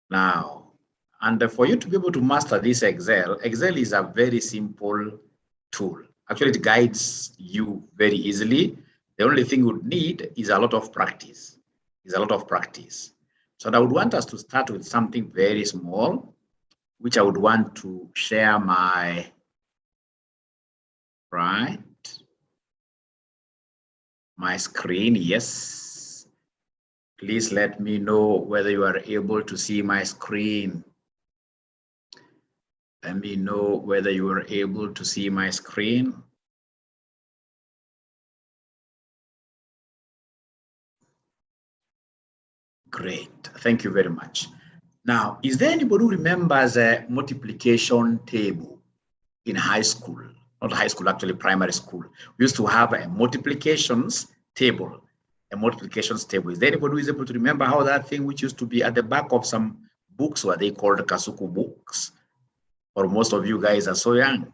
Now, and for you to be able to master this Excel is a very simple tool. Actually, it guides you very easily. The only thing you would need is a lot of practice. So I would want us to start with something very small, which I would want to share my screen. Yes. Please let me know whether you are able to see my screen. Let me know whether you are able to see my screen. Great, thank you very much. Now, is there anybody who remembers a multiplication table in high school? Not high school, actually primary school. We used to have a multiplications table. Is there anybody who is able to remember how that thing, which used to be at the back of some books, were they called Kasuku books? Or most of you guys are so young.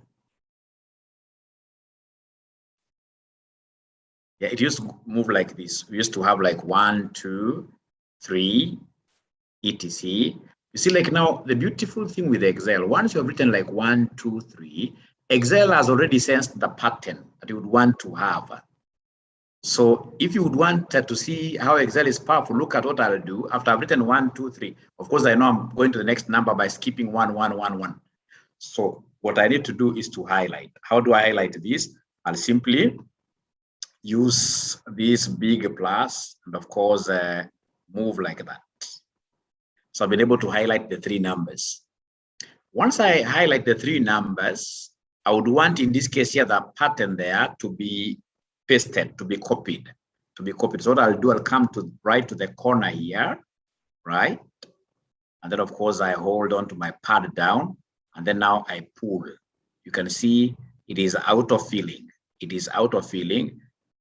Yeah, it used to move like this. We used to have like 1, 2, 3, etc. You see, like now, the beautiful thing with Excel, once you have written like 1, 2, 3, Excel has already sensed the pattern that you would want to have. So if you would want to see how Excel is powerful, look at what I'll do. After I've written 1, 2, 3, of course, I know I'm going to the next number by skipping 1, 1, 1, 1. So what I need to do is to highlight. How do I highlight this? I'll simply use this big plus and of course move like that. So I've been able to highlight the 3 numbers. Once I highlight the 3 numbers, I would want in this case here the pattern there to be pasted, to be copied. So what I'll do, I'll come to right to the corner here, right? And then of course I hold on to my pad down and then now I pull. You can see it is auto-filling.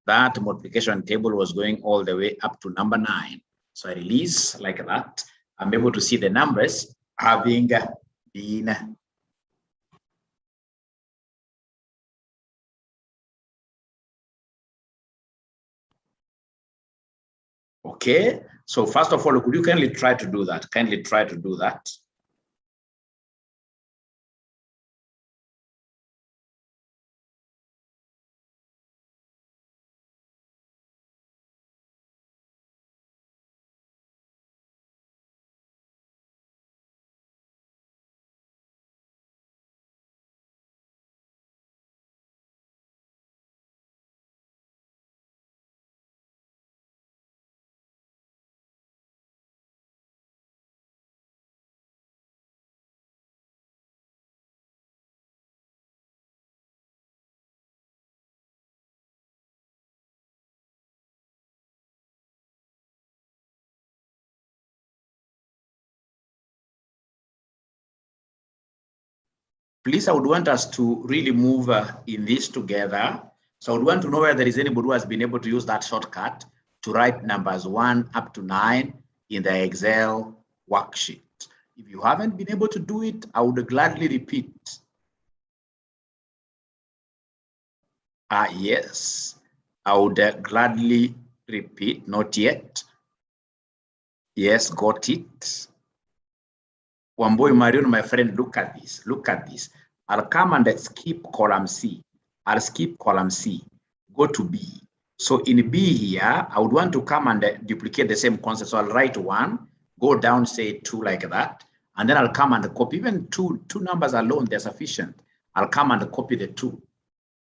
That multiplication table was going all the way up to number 9. So I release like that. I'm able to see the numbers having been okay. So first of all, could you kindly try to do that? Please, I would want us to really move in this together. So I would want to know whether there is anybody who has been able to use that shortcut to write numbers 1 up to 9 in the Excel worksheet. If you haven't been able to do it, I would gladly repeat. Yes, I would gladly repeat. Not yet. Yes, got it. Wamboi Marion, my friend, look at this. I'll come and skip column C. Go to B. So in B here, I would want to come and duplicate the same concept. So I'll write 1, go down, say 2 like that. And then I'll come and copy. Even two numbers alone, they're sufficient. I'll come and copy the 2.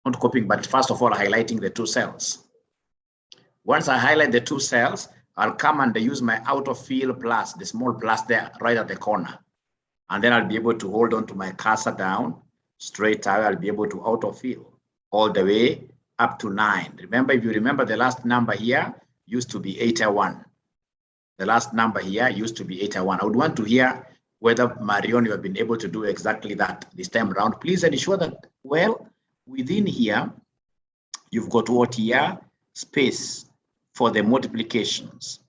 Not copying, but first of all, highlighting the 2 cells. Once I highlight the 2 cells, I'll come and use my auto-fill plus, the small plus there, right at the corner. And then I'll be able to hold on to my cursor down, straight away, I'll be able to auto-fill all the way up to 9. Remember, if you remember, the last number here used to be 81. I would want to hear whether, Marion, you have been able to do exactly that this time around. Please ensure that, well, within here, you've got what here? Space for the multiplications.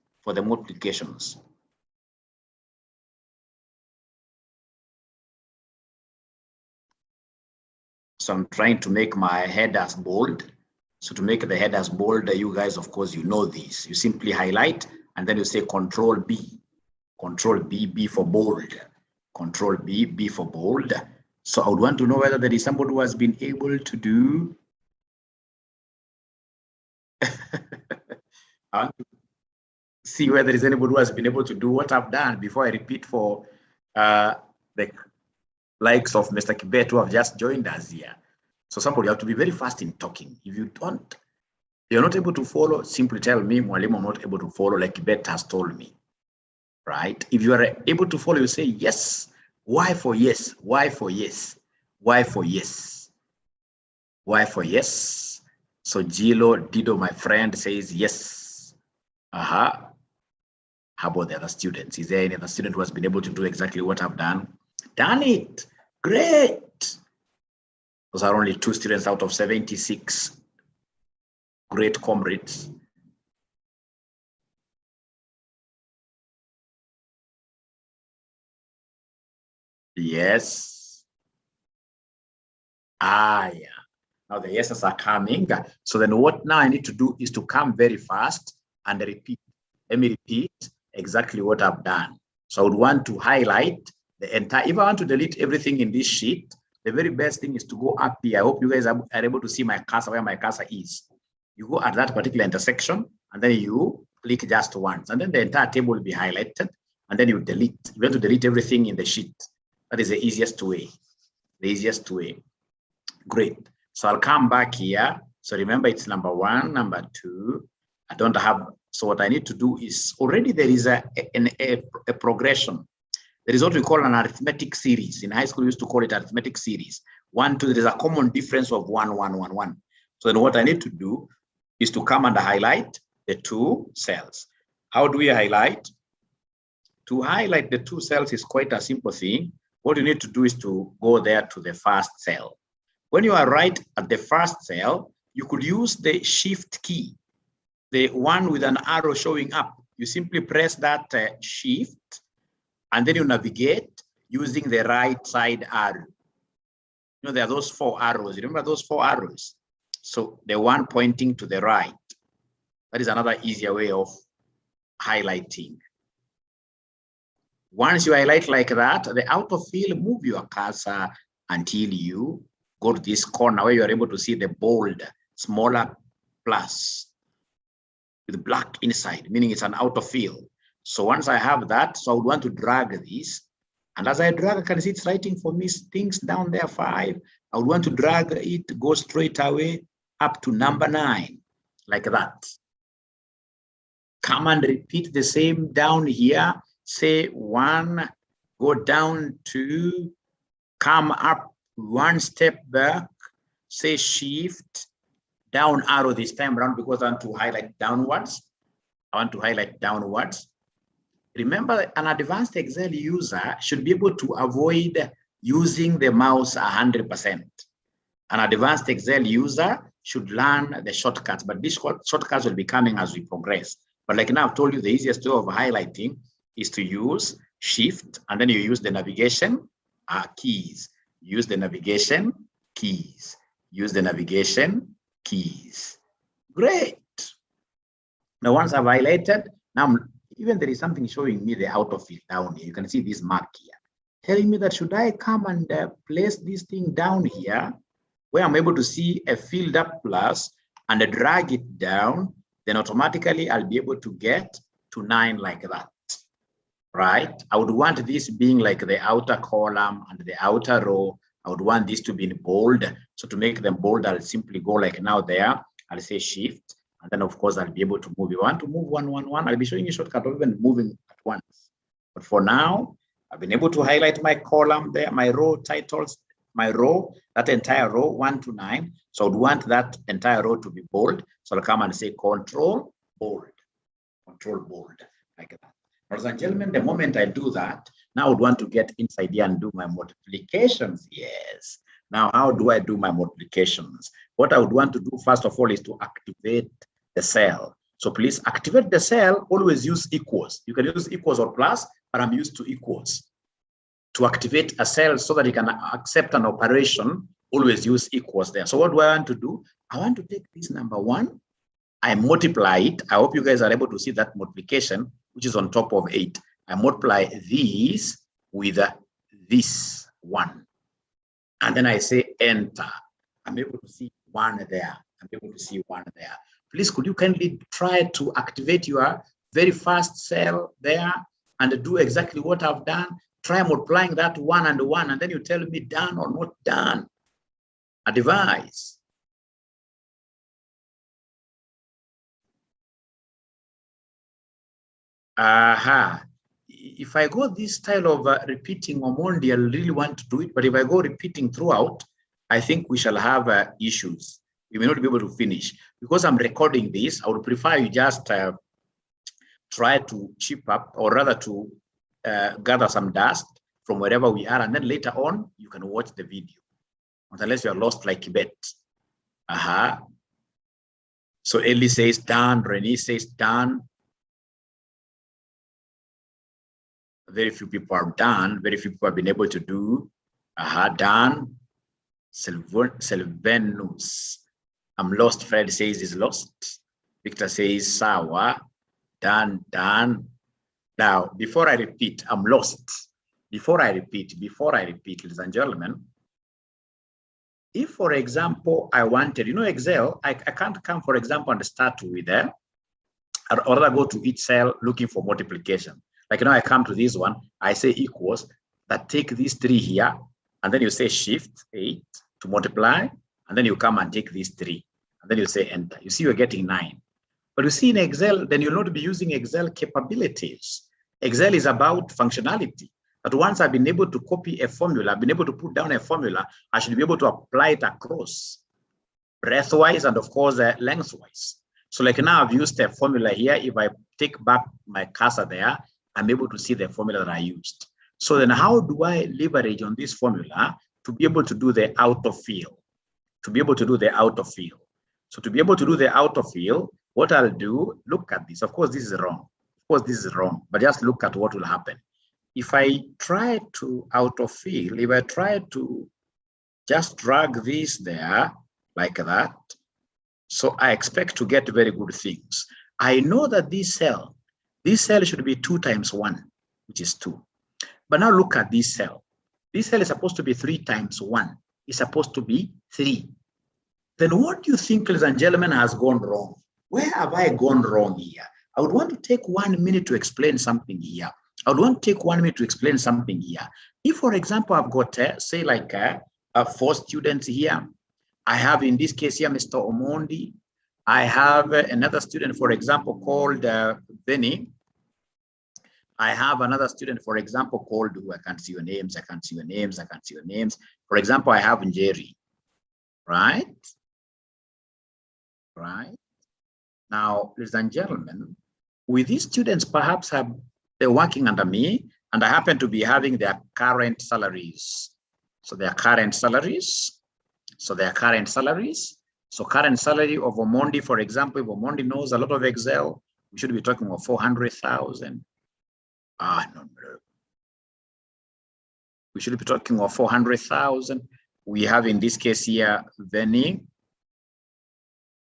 So I'm trying to make my headers bold. So to make the headers bold, you guys, of course, you know this. You simply highlight and then you say Control B. Control B, B for bold. Control B, B for bold. So I would want to know whether there is somebody who has been able to do. I want to see whether there is anybody who has been able to do what I've done before I repeat for the likes of Mr. Kibet who have just joined us here. So somebody have to be very fast in talking. If you're not able to follow, simply tell me, Mwalimu, I'm not able to follow, like Kibet has told me. Right? If you are able to follow, you say yes. Why for yes? Why for yes? Why for yes? Why for yes? So Gilo Dido, my friend, says yes. How about the other students? Is there any other student who has been able to do exactly what I've done? Done it. Great. Those are only 2 students out of 76. Great comrades. Yes. Yeah. Now the yeses are coming. So then what now I need to do is to come very fast and repeat. Let me repeat exactly what I've done. So I would want to highlight the entire, if I want to delete everything in this sheet, the very best thing is to go up here. I hope you guys are able to see my cursor, where my cursor is. You go at that particular intersection and then you click just once, and then the entire table will be highlighted, and then you delete. You want to delete everything in the sheet. That is the easiest way. The easiest way. Great. So I'll come back here. So remember, it's number 1, number 2. I don't have, so what I need to do is, already there is a progression. There is what we call an arithmetic series. In high school, we used to call it arithmetic series. 1, 2, there is a common difference of 1, 1, 1, 1. So then what I need to do is to come and highlight the 2 cells. How do we highlight? To highlight the 2 cells is quite a simple thing. What you need to do is to go there to the first cell. When you are right at the first cell, you could use the shift key, the one with an arrow showing up. You simply press that shift, and then you navigate using the right side arrow. You know, there are those 4 arrows. Remember those 4 arrows? So the one pointing to the right. That is another easier way of highlighting. Once you highlight like that, the autofill, move your cursor until you go to this corner where you are able to see the bold, smaller plus with black inside, meaning it's an autofill. So once I have that, so I would want to drag this. And as I drag, I can see it's writing for me things down there, 5. I would want to drag it, go straight away up to number 9, like that. Come and repeat the same down here. Say 1, go down 2, come up 1 step back, say shift, down arrow this time around because I want to highlight downwards. I want to highlight downwards. Remember, an advanced Excel user should be able to avoid using the mouse 100%. An advanced Excel user should learn the shortcuts, but these shortcuts will be coming as we progress. But like now I've told you, the easiest way of highlighting is to use shift, and then you use the navigation keys. Use the navigation keys. Use the navigation keys. Great. Now, once I've highlighted, now even there is something showing me the autofill down here. You can see this mark here, telling me that should I come and place this thing down here, where I'm able to see a filled up plus and drag it down, then automatically I'll be able to get to 9 like that. Right? I would want this being like the outer column and the outer row. I would want this to be in bold. So to make them bold, I'll simply go like now there. I'll say shift. And then of course I'll be able to move. If I want to move 1, 1, 1, I'll be showing you a shortcut of even moving at once. But for now, I've been able to highlight my column there, my row titles, my row, that entire row 1 to 9. So I would want that entire row to be bold. So I'll come and say control bold, like that. Ladies and gentlemen, the moment I do that, now I would want to get inside here and do my multiplications. Yes. Now, how do I do my multiplications? What I would want to do, first of all, is to activate the cell. So please activate the cell, always use equals. You can use equals or plus, but I'm used to equals. To activate a cell so that you can accept an operation, always use equals there. So what do I want to do? I want to take this number 1, I multiply it. I hope you guys are able to see that multiplication, which is on top of 8. I multiply this with this one. And then I say enter. I'm able to see one there. I'm able to see one there. Please, could you kindly try to activate your very first cell there and do exactly what I've done? Try multiplying that one, and then you tell me done or not done. Advise. Aha. If I go this style of repeating Omondi, I really want to do it. But if I go repeating throughout, I think we shall have issues. We may not be able to finish. Because I'm recording this, I would prefer you just try to chip up, or rather to gather some dust from wherever we are. And then later on, you can watch the video. Unless you are lost like Kibet. Aha. So Ellie says done, Renee says done. Very few people are done. Very few people have been able to do. Aha, done. Sylvanus. I'm lost. Fred says he's lost. Victor says sawa. Done, done. Now, before I repeat, I'm lost. Before I repeat, ladies and gentlemen, if, for example, I wanted, Excel, I can't come, for example, and start with or rather go to each cell looking for multiplication. Like, I come to this one, I say equals, that take these 3 here, and then you say shift 8 to multiply, and then you come and take these 3, and then you say enter. You see, you're getting 9. But you see in Excel, then you'll not be using Excel capabilities. Excel is about functionality. But once I've been able to copy a formula, I've been able to put down a formula, I should be able to apply it across breadth-wise and, of course, lengthwise. So like now I've used a formula here. If I take back my cursor there, I'm able to see the formula that I used. So then how do I leverage on this formula to be able to do the autofill? To be able to do the autofill. So to be able to do the autofill, what I'll do, look at this. Of course, this is wrong. Of course, this is wrong. But just look at what will happen. If I try to autofill, if I try to just drag this there like that, so I expect to get very good things. I know that this cell should be 2 times 1, which is 2. But now look at this cell. This cell is supposed to be 3 times 1. It's supposed to be 3. Then what do you think, ladies and gentlemen, has gone wrong? Where have I gone wrong here? I would want to take 1 minute to explain something here. I would want to take 1 minute to explain something here. If, for example, I've got, say, like 4 students here, I have, in this case here, Mr. Omondi. I have another student, for example, called Benny. I have another student, for example, called who I can't see your names, I can't see your names, I can't see your names. For example, I have Njeri, right? Right. Now, ladies and gentlemen, with these students, perhaps they're working under me, and I happen to be having their current salaries. So their current salaries. So their current salaries. So current salary of Omondi, for example, if Omondi knows a lot of Excel, we should be talking about 400,000. No. We should be talking of 400,000. We have in this case here, Benny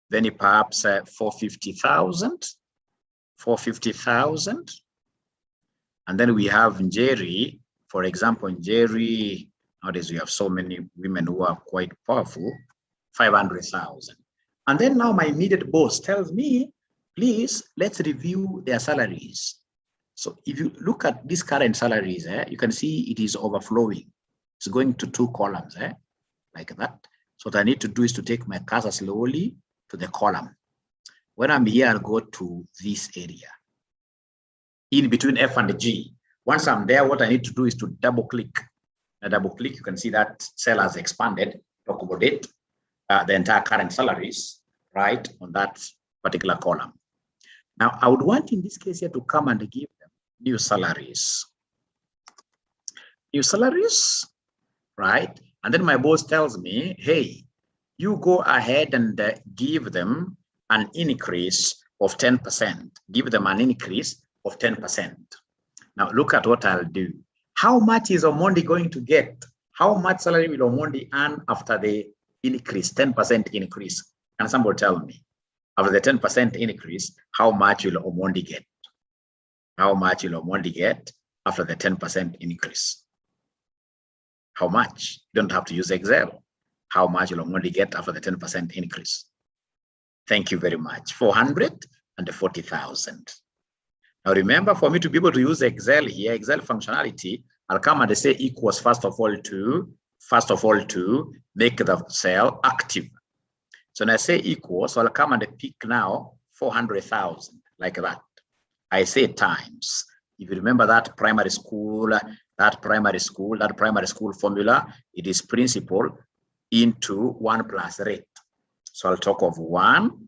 perhaps 450,000. 450,000. And then we have Njeri, for example, Njeri, nowadays we have so many women who are quite powerful, 500,000. And then now my immediate boss tells me, please, let's review their salaries. So if you look at these current salaries, you can see it is overflowing. It's going to 2 columns, like that. So what I need to do is to take my cursor slowly to the column. When I'm here, I'll go to this area. In between F and G. Once I'm there, what I need to do is to double click. A double click, you can see that cell has expanded to accommodate the entire current salaries, right, on that particular column. Now, I would want in this case here to come and give them new salaries. New salaries, right? And then my boss tells me, hey, you go ahead and give them an increase of 10%. Give them an increase of 10%. Now, look at what I'll do. How much is Omondi going to get? How much salary will Omondi earn after the increase, 10% increase? Can somebody tell me? After the 10% increase, how much will Omondi get? how much you'll only get after the 10% increase. How much? You don't have to use Excel. How much you'll only get after the 10% increase. Thank you very much. 440,000. Now remember, for me to be able to use Excel here, Excel functionality, I'll come and say equals first of all to make the cell active. So when I say equals, so I'll come and pick now 400,000 like that. I say times. If you remember that primary school formula, it is principal into 1 plus rate. So I'll talk of 1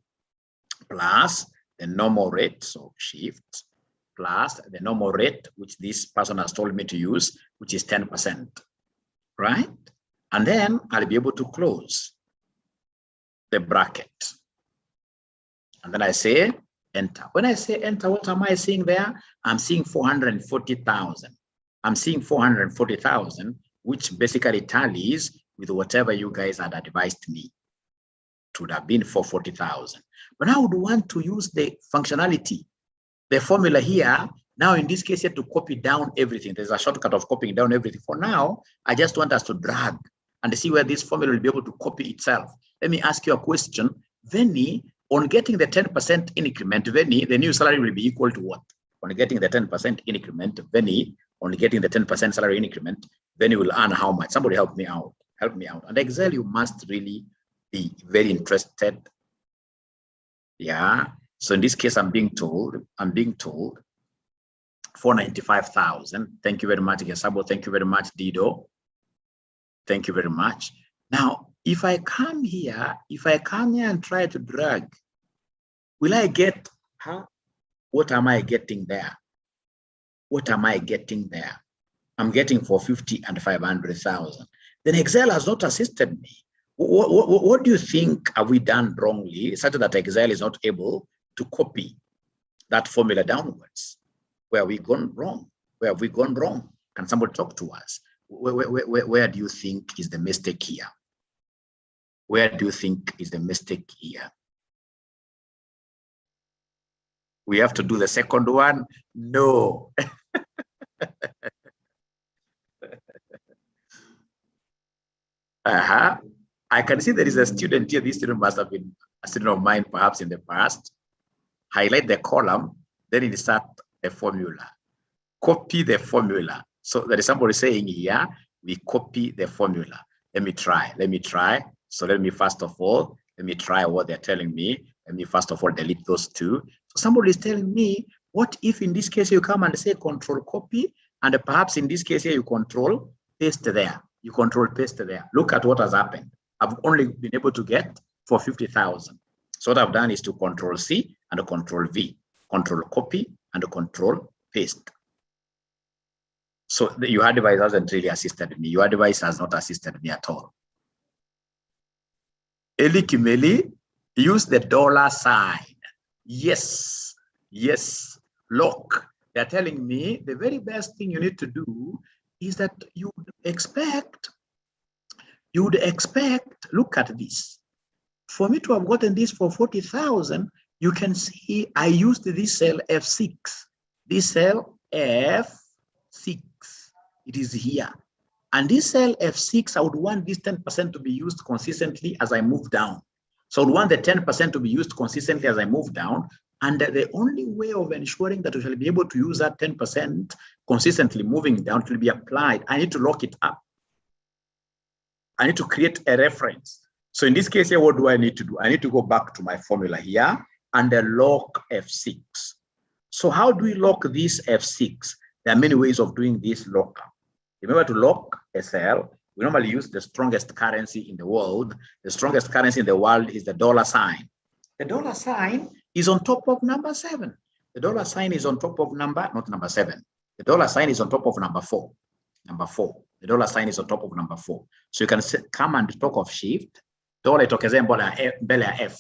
plus the normal rate, so shift, plus the normal rate, which this person has told me to use, which is 10%, right? And then I'll be able to close the bracket. And then I say enter. When I say enter, what am I seeing there? I'm seeing 440,000. I'm seeing 440,000, which basically tallies with whatever you guys had advised me. It would have been 440,000. But I would want to use the functionality, the formula here. Now, in this case, you have to copy down everything. There's a shortcut of copying down everything. For now, I just want us to drag and see where this formula will be able to copy itself. Let me ask you a question. Veni, on getting the 10% increment, Veni, the new salary will be equal to what? On getting the 10% increment, Veni, on getting the 10% salary increment, Veni will earn how much? Somebody help me out. Help me out. And Excel, you must really be very interested. Yeah. So in this case, I'm being told 495,000. Thank you very much, Gesabo. Thank you very much, Dido. Thank you very much. Now, if I come here and try to drag, will I get, what am I getting there? What am I getting there? I'm getting 450 and 500,000. Then Excel has not assisted me. What do you think have we done wrongly, such that Excel is not able to copy that formula downwards? Where have we gone wrong? Where have we gone wrong? Can somebody talk to us? Where do you think is the mistake here? Where do you think is the mistake here? We have to do the second one? No. I can see there is a student here. This student must have been a student of mine perhaps in the past. Highlight the column, then insert the formula. Copy the formula. So there is somebody saying here, we copy the formula. Let me try. So let me first of all, let me try what they're telling me. Let me first of all delete those two. So somebody is telling me, what if in this case you come and say control copy, and perhaps in this case here you control paste there. You control paste there. Look at what has happened. I've only been able to get 450,000. So what I've done is to control C and control V, control copy and control paste. So your advice hasn't really assisted me. Your advice has not assisted me at all. Eli Kimeli, use the $sign. Yes, look. They're telling me the very best thing you need to do is that you would expect, look at this. For me to have gotten this for 40,000, you can see I used this cell F6. This cell F6, it is here. And this cell F6, I would want this 10% to be used consistently as I move down. So I would want the 10% to be used consistently as I move down. And the only way of ensuring that we shall be able to use that 10% consistently moving down to be applied, I need to lock it up. I need to create a reference. So in this case here, what do I need to do? I need to go back to my formula here and lock F6. So how do we lock this F6? There are many ways of doing this lockup. Remember, to lock a cell, we normally use the strongest currency in the world. The strongest currency in the world is the $sign. The $sign is on top of number 7. The $sign is on top of not number 7. The $sign is on top of number 4. Number 4. The $sign is on top of number 4. So you can come and talk of shift. Dola itokezee mbele ya F.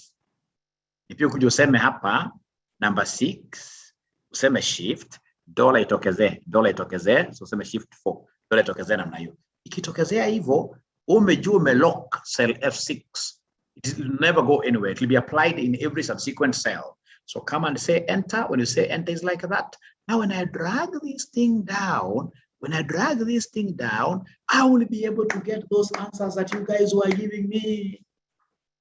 If you could useme hapa number 6, useme shift, dola itokezee, so useme shift 4. Dola itokezee namna hiyo. Ikitokezea hivyo, umejua umelock cell F6. It will never go anywhere. It will be applied in every subsequent cell. So come and say enter. When you say enter, it's like that. Now, when I drag this thing down, I will be able to get those answers that you guys were giving me.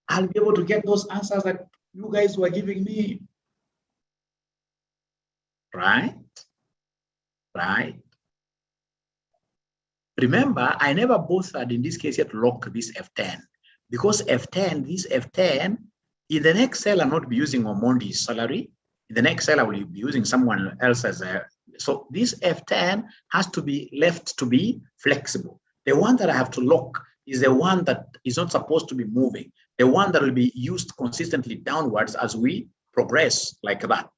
I'll be able to get those answers that you guys were giving me. Right? Right? Remember, I never bothered in this case yet to lock this F10 because F10, this F10, in the next cell, I'm not be using Omondi's salary. In the next cell, I will be using someone else's. So this F10 has to be left to be flexible. The one that I have to lock is the one that is not supposed to be moving. The one that will be used consistently downwards as we progress like that.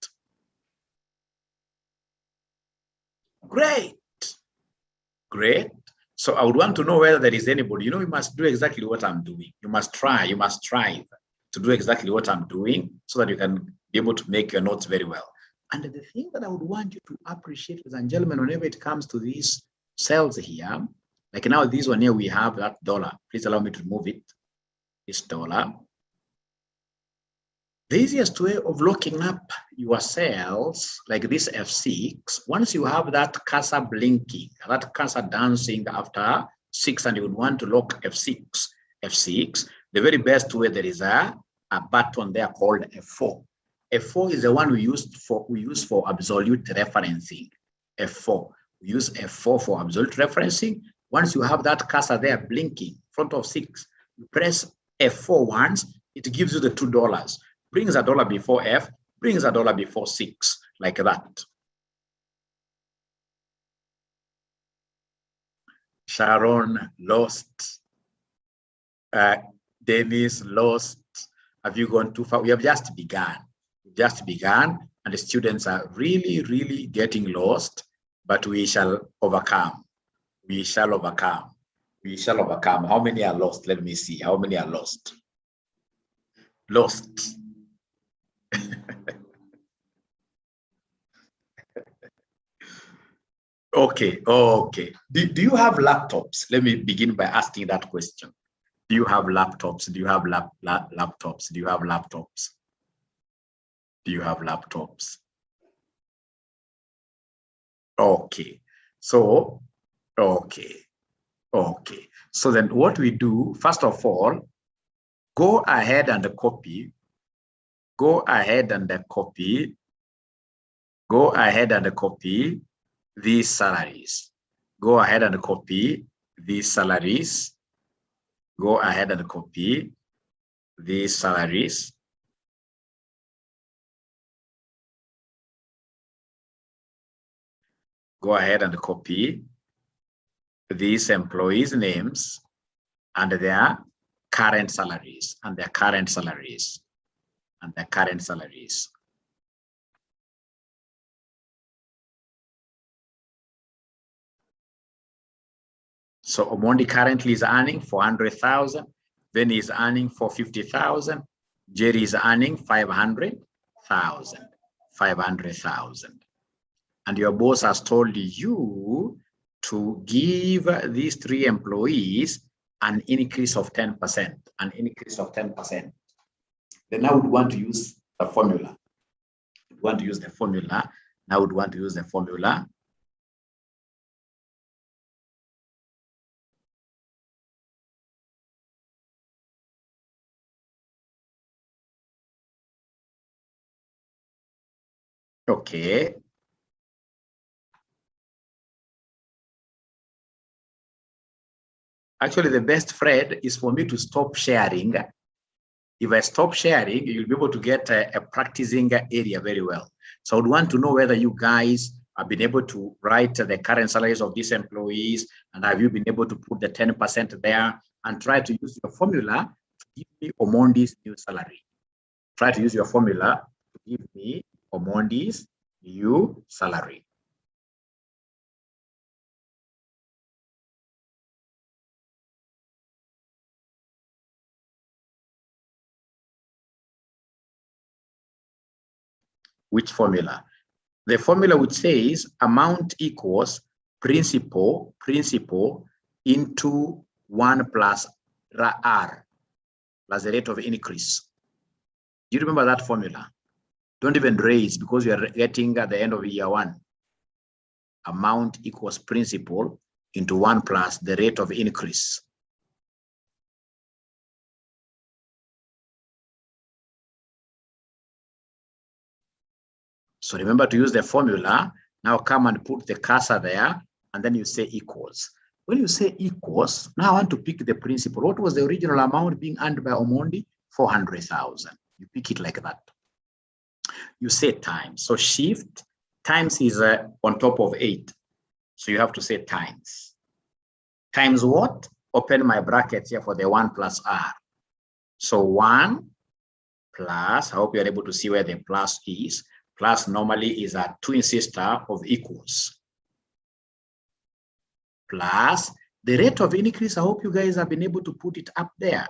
Great. Great. So I would want to know whether there is anybody. You must do exactly what I'm doing. You must strive to do exactly what I'm doing so that you can be able to make your notes very well. And the thing that I would want you to appreciate, ladies and gentlemen, whenever it comes to these cells here, like now this one here, we have that dollar. Please allow me to move it. This dollar. The easiest way of locking up your cells like this F6, once you have that cursor blinking, that cursor dancing after 6, and you would want to lock F6, the very best way, there is a button there called F4. F4 is the one we use for absolute referencing. F4. We use F4 for absolute referencing. Once you have that cursor there blinking in front of 6, you press F4 once, it gives you the $2. Brings a dollar before F, brings a dollar before 6, like that. Sharon lost. Dennis lost. Have you gone too far? We have just begun. And the students are really, really getting lost, but we shall overcome. We shall overcome. We shall overcome. How many are lost? Let me see. How many are lost? Lost. Okay. Do you have laptops? Let me begin by asking that question. Do you have laptops? Do you have laptops? Do you have laptops? Do you have laptops? Okay. So, okay. So then what we do, first of all, go ahead and copy these salaries. Go ahead and copy these salaries. Go ahead and copy these salaries. Go ahead and copy these employees' names and their current salaries and their current salaries and their current salaries. So Omondi currently is earning 400,000. Then he's earning 450,000. Jerry is earning 500,000. 500,000. And your boss has told you to give these 3 employees an increase of 10%. An increase of 10%. Then I would want to use the formula. I would want to use the formula. Now I would want to use the formula. Okay. Actually, the best, Fred, is for me to stop sharing. If I stop sharing, you'll be able to get a practicing area very well. So I would want to know whether you guys have been able to write the current salaries of these employees, and have you been able to put the 10% there and try to use your formula to give me Omondi's new salary. Try to use your formula to give me Omondi's new salary. Which formula? The formula which says amount equals principal into 1 plus R plus the rate of increase. Do you remember that formula? Don't even raise because you are getting at the end of year 1. Amount equals principal into 1 plus the rate of increase. So remember to use the formula. Now come and put the cursor there, and then you say equals. When you say equals, now I want to pick the principal. What was the original amount being earned by Omondi? 400,000. You pick it like that. You say times. So shift times is on top of 8. So you have to say times. Times what? Open my brackets here for the 1 plus R. So 1 plus, I hope you're able to see where the plus is. Plus normally is a twin sister of equals. Plus the rate of increase, I hope you guys have been able to put it up there.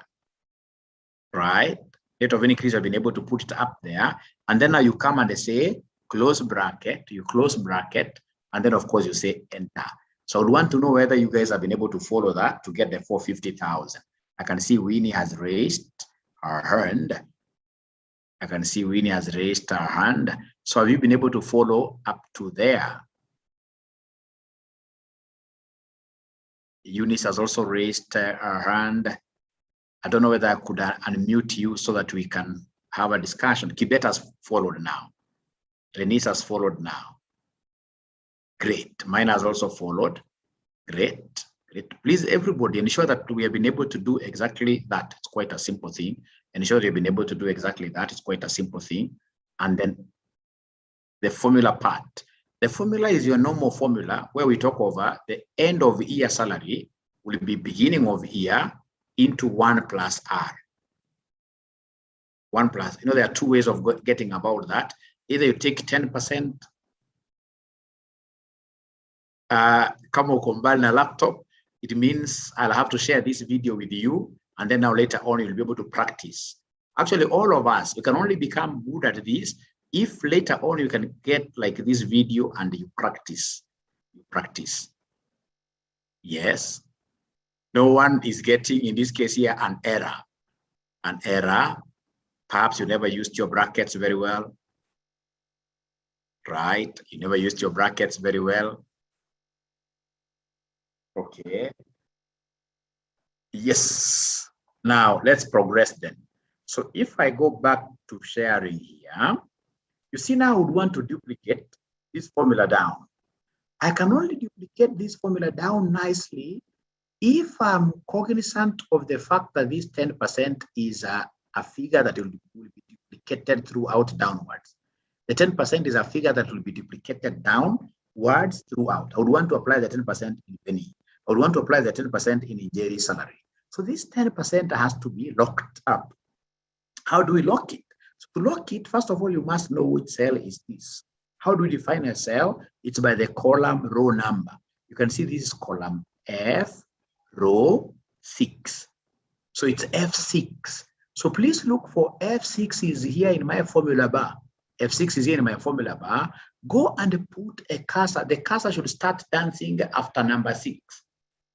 Right? Rate of increase, I've been able to put it up there. And then now you come and they say close bracket, you close bracket, and then of course you say enter. So I would want to know whether you guys have been able to follow that to get the 450,000. I can see Winnie has raised her hand. I can see Winnie has raised her hand. So have you been able to follow up to there? Eunice has also raised her hand. I don't know whether I could unmute you so that we can have a discussion. Kibet has followed now. Renice has followed now. Great. Mine has also followed. Great. Great. Please, everybody, ensure that we have been able to do exactly that. It's quite a simple thing. Ensure you've been able to do exactly that. It's quite a simple thing. And then the formula part. The formula is your normal formula where we talk over the end of year salary will be beginning of year into 1 plus R. 1 plus, there are 2 ways of getting about that. Either you take 10%, come on a laptop. It means I'll have to share this video with you, and then now later on you'll be able to practice. Actually, all of us, we can only become good at this if later on you can get like this video and you practice. You practice. Yes. No one is getting, in this case here, an error. An error. Perhaps you never used your brackets very well. Right? You never used your brackets very well. Okay. Yes. Now let's progress then. So if I go back to sharing here, you see now I would want to duplicate this formula down. I can only duplicate this formula down nicely if I'm cognizant of the fact that this 10% is a figure that will be duplicated throughout downwards. The 10% is a figure that will be duplicated downwards throughout. I would want to apply the 10% in penny. I would want to apply the 10% in Njeri's salary. So this 10% has to be locked up. How do we lock it? So to lock it, first of all, you must know which cell is this. How do we define a cell? It's by the column row number. You can see this is column F, row 6. So it's F6. So please look for F6 is here in my formula bar. F6 is here in my formula bar. Go and put a cursor. The cursor should start dancing after number 6.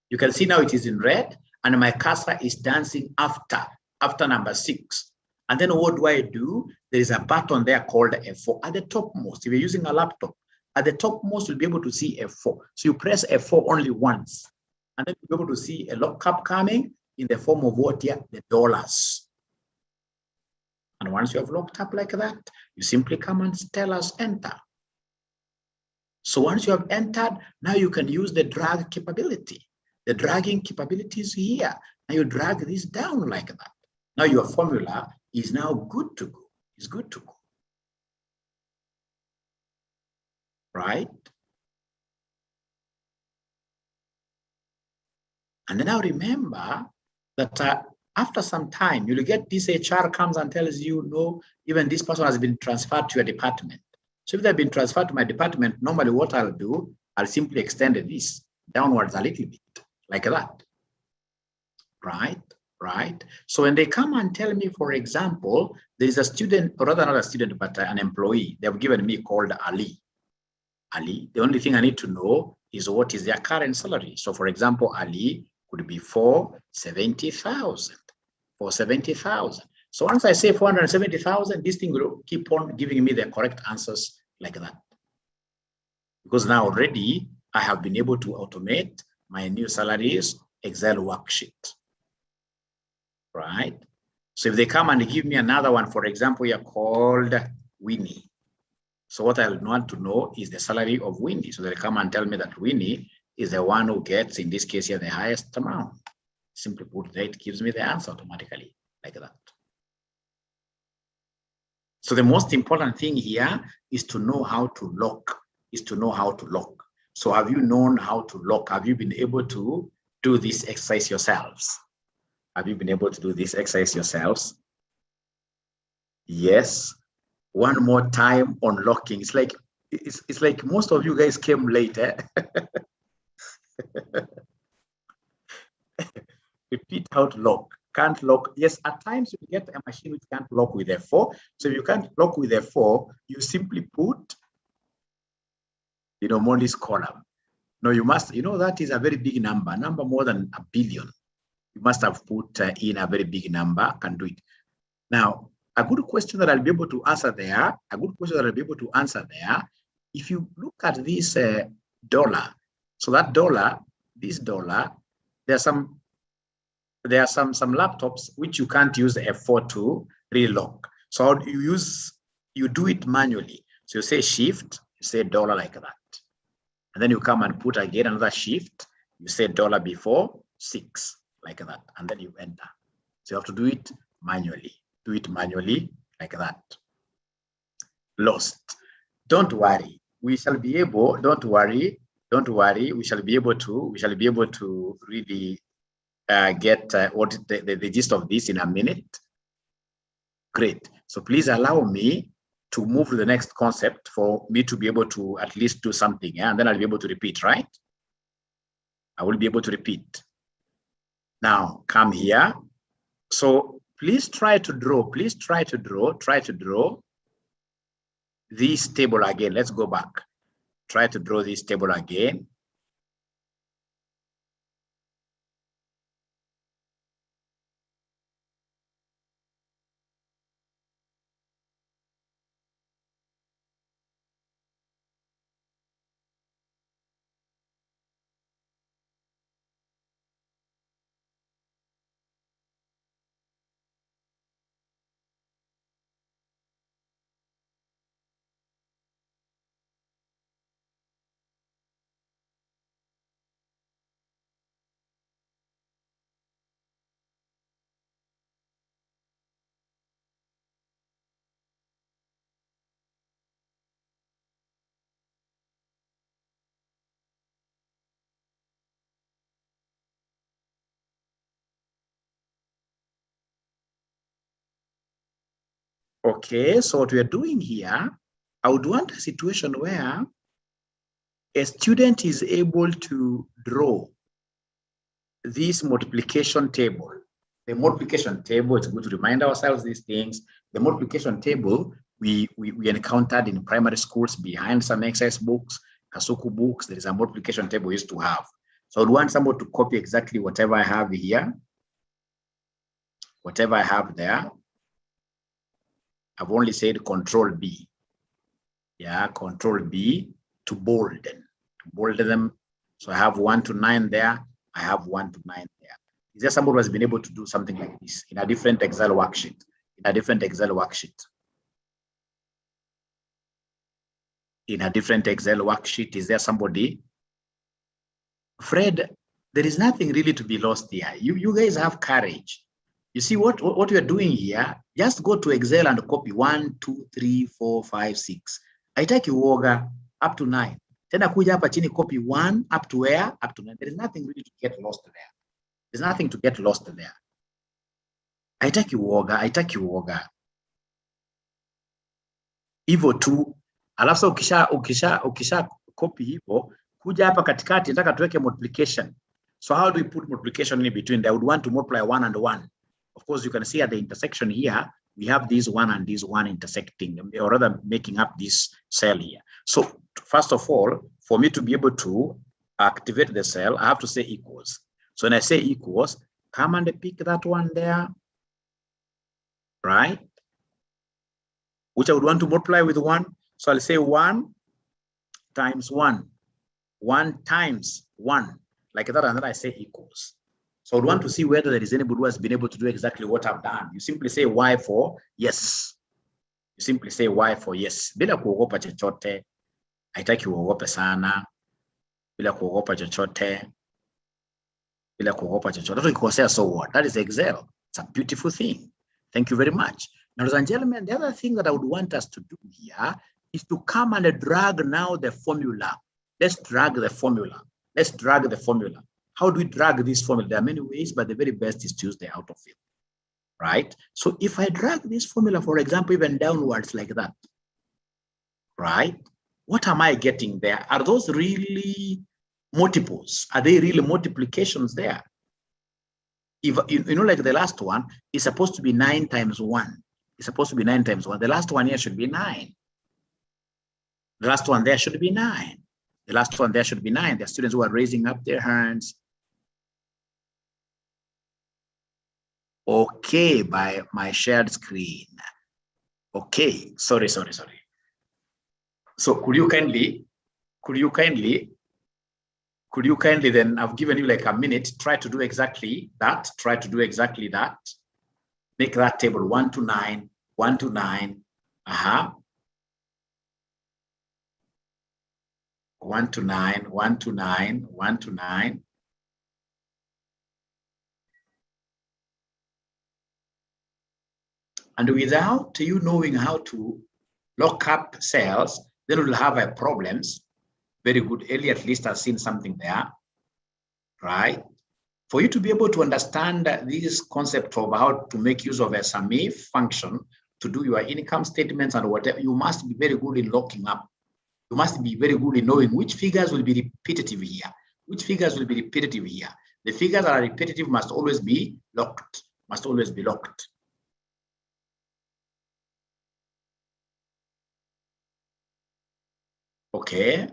You can see now it is in red, and my cursor is dancing after number 6. And then what do? There is a button there called F4 at the topmost. If you're using a laptop, at the topmost, you'll be able to see F4. So you press F4 only once, and then you'll be able to see a lockup coming in the form of what here? The dollars. And once you have locked up like that, you simply come and tell us enter. So once you have entered, now you can use the drag capability. The dragging capability is here. Now you drag this down like that. Now your formula is now good to go. It's good to go. Right? And then now remember that after some time, you'll get this HR comes and tells you, no, even this person has been transferred to your department. So if they've been transferred to my department, normally what I'll do, I'll simply extend this downwards a little bit, like that. Right? Right? So when they come and tell me, for example, there is a student, or rather not a student, but an employee, they've given me called Ali. Ali, the only thing I need to know is what is their current salary. So for example, Ali could be 470,000. 470,000. So once I say 470,000, this thing will keep on giving me the correct answers like that. Because now already I have been able to automate my new salaries Excel worksheet, right? So if they come and give me another one, for example, you're called Winnie. So what I want to know is the salary of Winnie. So they come and tell me that Winnie is the one who gets, in this case here, the highest amount. Simply put, that gives me the answer automatically like that. So the most important thing here is to know how to lock, So have you known how to lock? Have you been able to do this exercise yourselves? Have you been able to do this exercise yourselves? Yes. One more time on locking. It's like most of you guys came late. Repeat how to lock. Can't lock. Yes, at times you get a machine which can't lock with a 4. So if you can't lock with a 4, you simply put, Molly's column. No, you must, that is a very big number more than a billion. You must have put in a very big number, can do it. Now, a good question that I'll be able to answer there, if you look at this dollar, so that dollar, this dollar, there are some laptops which you can't use the F4 to relock. So how do you do it manually. So you say shift, you say dollar like that. And then you come and put again another shift, you say dollar before 6 like that, and then you enter. So you have to do it manually. Do it manually like that. Lost. Don't worry. We shall be able, don't worry. We shall be able to really get what the gist of this in a minute. Great. So please allow me to move to the next concept for me to be able to at least do something, yeah? And then I'll be able to repeat, right? I will be able to repeat. Now, come here. So please try to draw this table again. Let's go back. Try to draw this table again. Okay, so what we are doing here, I would want a situation where a student is able to draw this multiplication table. The multiplication table, it's good to remind ourselves these things. The multiplication table we encountered in primary schools behind some exercise books, Kasuku books. There is a multiplication table we used to have. So I would want someone to copy exactly whatever I have here, whatever I have there. I've only said Control B. Yeah, Control B to bolden them. So I have 1 to 9 there. I have 1 to 9 there. Is there somebody who has been able to do something like this in a different Excel worksheet? Is there somebody? Fred, there is nothing really to be lost here. You guys have courage. You see what we are doing here? Just go to Excel and copy 1, 2, 3, 4, 5, 6. Haitaki uoga up to 9. Tena kuja hapa chini copy 1 up to where? Up to 9. There is nothing really to get lost there. There's nothing to get lost there. Haitaki uoga. Hivyo tu. Alafu ukisha copy hivyo, kuja hapa katikati nataka tuweke multiplication. So how do we put multiplication in between? I would want to multiply 1 and 1. Of course, you can see at the intersection here, we have this 1 and this 1 intersecting, or rather making up this cell here. So first of all, for me to be able to activate the cell, I have to say equals. So when I say equals, come and pick that one there, right? Which I would want to multiply with 1. So I'll say 1 times 1, 1 times 1, like that, and then I say equals. So I would want to see whether there is anybody who has been able to do exactly what I've done. You simply say Y for yes. You simply say Y for yes. Bila kuogopa chochote, haitaki uogope sana. Bila kuogopa chochote. Bila kuogopa chochote. Hata ukikosea, so what? That is Excel. It's a beautiful thing. Thank you very much. Now, ladies and gentlemen, the other thing that I would want us to do here is to come and drag now the formula. Let's drag the formula. Let's drag the formula. How do we drag this formula? There are many ways, but the very best is to use the autofill, right? So if I drag this formula, for example, even downwards like that, right? What am I getting there? Are those really multiples? Are they really multiplications there? If you know, like the last one is supposed to be 9 times 1. It's supposed to be 9 times 1. The last one here should be 9. The last one there should be 9. The last one there should be 9. The students who are raising up their hands. Okay, by my shared screen. Okay, sorry. So could you kindly then, I've given you like a minute, try to do exactly that. Make that table 1 to 9, 1 to 9. 1 to 9, 1 to 9, 1 to 9. And without you knowing how to lock up cells, then we'll have problems. Very good. Ellie at least has seen something there, right? For you to be able to understand this concept of how to make use of a sum if function to do your income statements and whatever, you must be very good in locking up. You must be very good in knowing which figures will be repetitive here. Which figures will be repetitive here. The figures that are repetitive must always be locked. Must always be locked. Okay.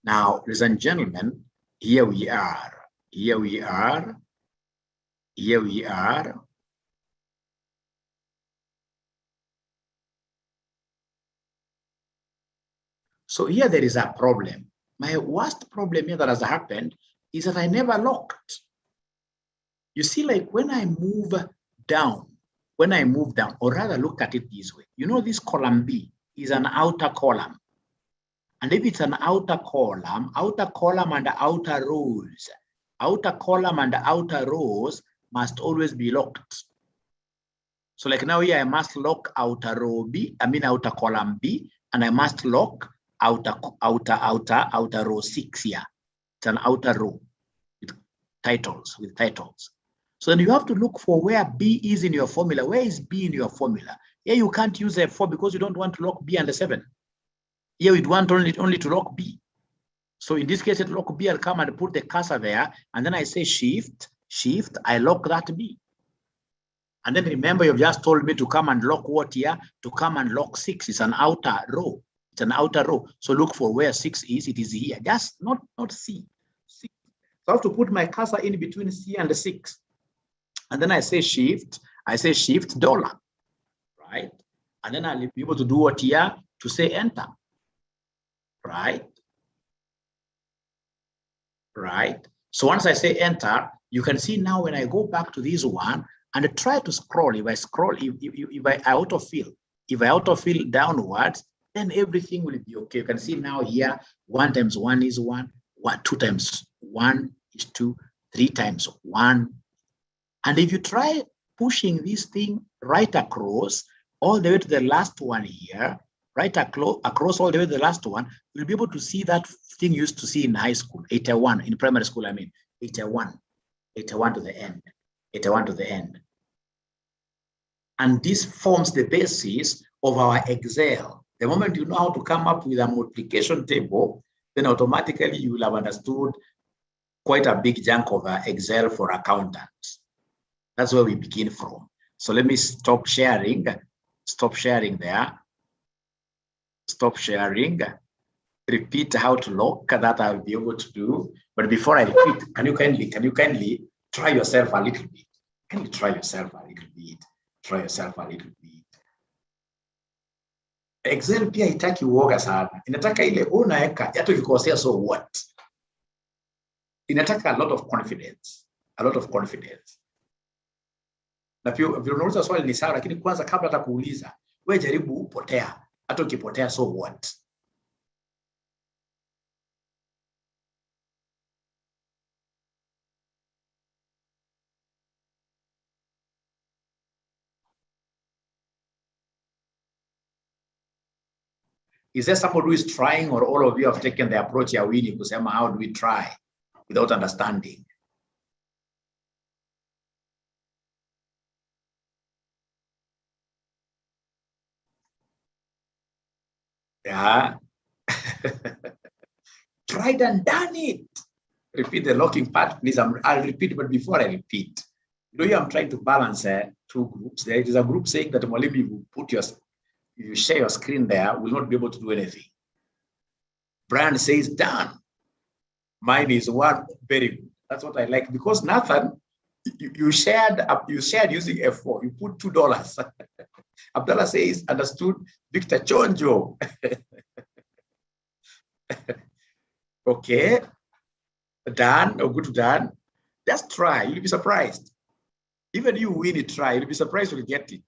Now, ladies and gentlemen, here we are. So here there is a problem. My worst problem here that has happened is that I never locked. You see, like when I move down, or rather look at it this way, you know this column B is an outer column. And if it's an outer column and outer rows must always be locked. So like now here, I must lock outer row B, outer column B, and I must lock outer row 6 here. It's an outer row with titles. So then you have to look for where B is in your formula. Where is B in your formula? Here you can't use a 4 because you don't want to lock B and a 7. Here we'd want only to lock B. So in this case, at lock B, I'll come and put the cursor there, and then I say shift, I lock that B. And then remember, you've just told me to come and lock what here? To come and lock 6. It's an outer row. It's an outer row. So look for where 6 is. It is here. Just not C. 6. So I have to put my cursor in between C and the 6. And then I say shift $, right? And then I'll be able to do what here? To say enter. Right? So once I say enter, you can see now when I go back to this one and try to scroll, if I autofill downwards, then everything will be okay. You can see now here, 1 times 1 is 1, 2 times 1 is 2, 3 times 1. And if you try pushing this thing right across all the way to the last one here, right across all the way to the last one, you'll be able to see that thing you used to see in high school, 81, in primary school, 81 to the end, 81 to the end. And this forms the basis of our Excel. The moment you know how to come up with a multiplication table, then automatically you will have understood quite a big chunk of Excel for accountants. That's where we begin from. So let me stop sharing there. Stop sharing. Repeat how to lock. That I'll be able to do. But before I repeat, can you kindly try yourself a little bit? Can you try yourself a little bit? Try yourself a little bit. Excel pia haitaki uoga sana. Inataka ile unaweka hata ukikosea so what? Inataka a lot of confidence. A lot of confidence. Na pia vile unauliza swali ni sawa, lakini kwanza kabla hata kuuliza, wewe jaribu potea. Hata ukipotea so what? Is there somebody who is trying, or all of you have taken the approach ya winning kusema how do we try without understanding? Yeah. Tried and done it. Repeat the locking part, please. I'll repeat, but before I repeat, I'm trying to balance two groups. There is a group saying that Mwalimu, you share your screen there, will not be able to do anything. Brand says done. Mine is one, very good. That's what I like, because Nathan, you shared using F4. You put $2. Abdallah says understood. Victor Chonjo. Okay. Done or good done. Just try. You'll be surprised. Even you win it, try. You'll be surprised when you get it.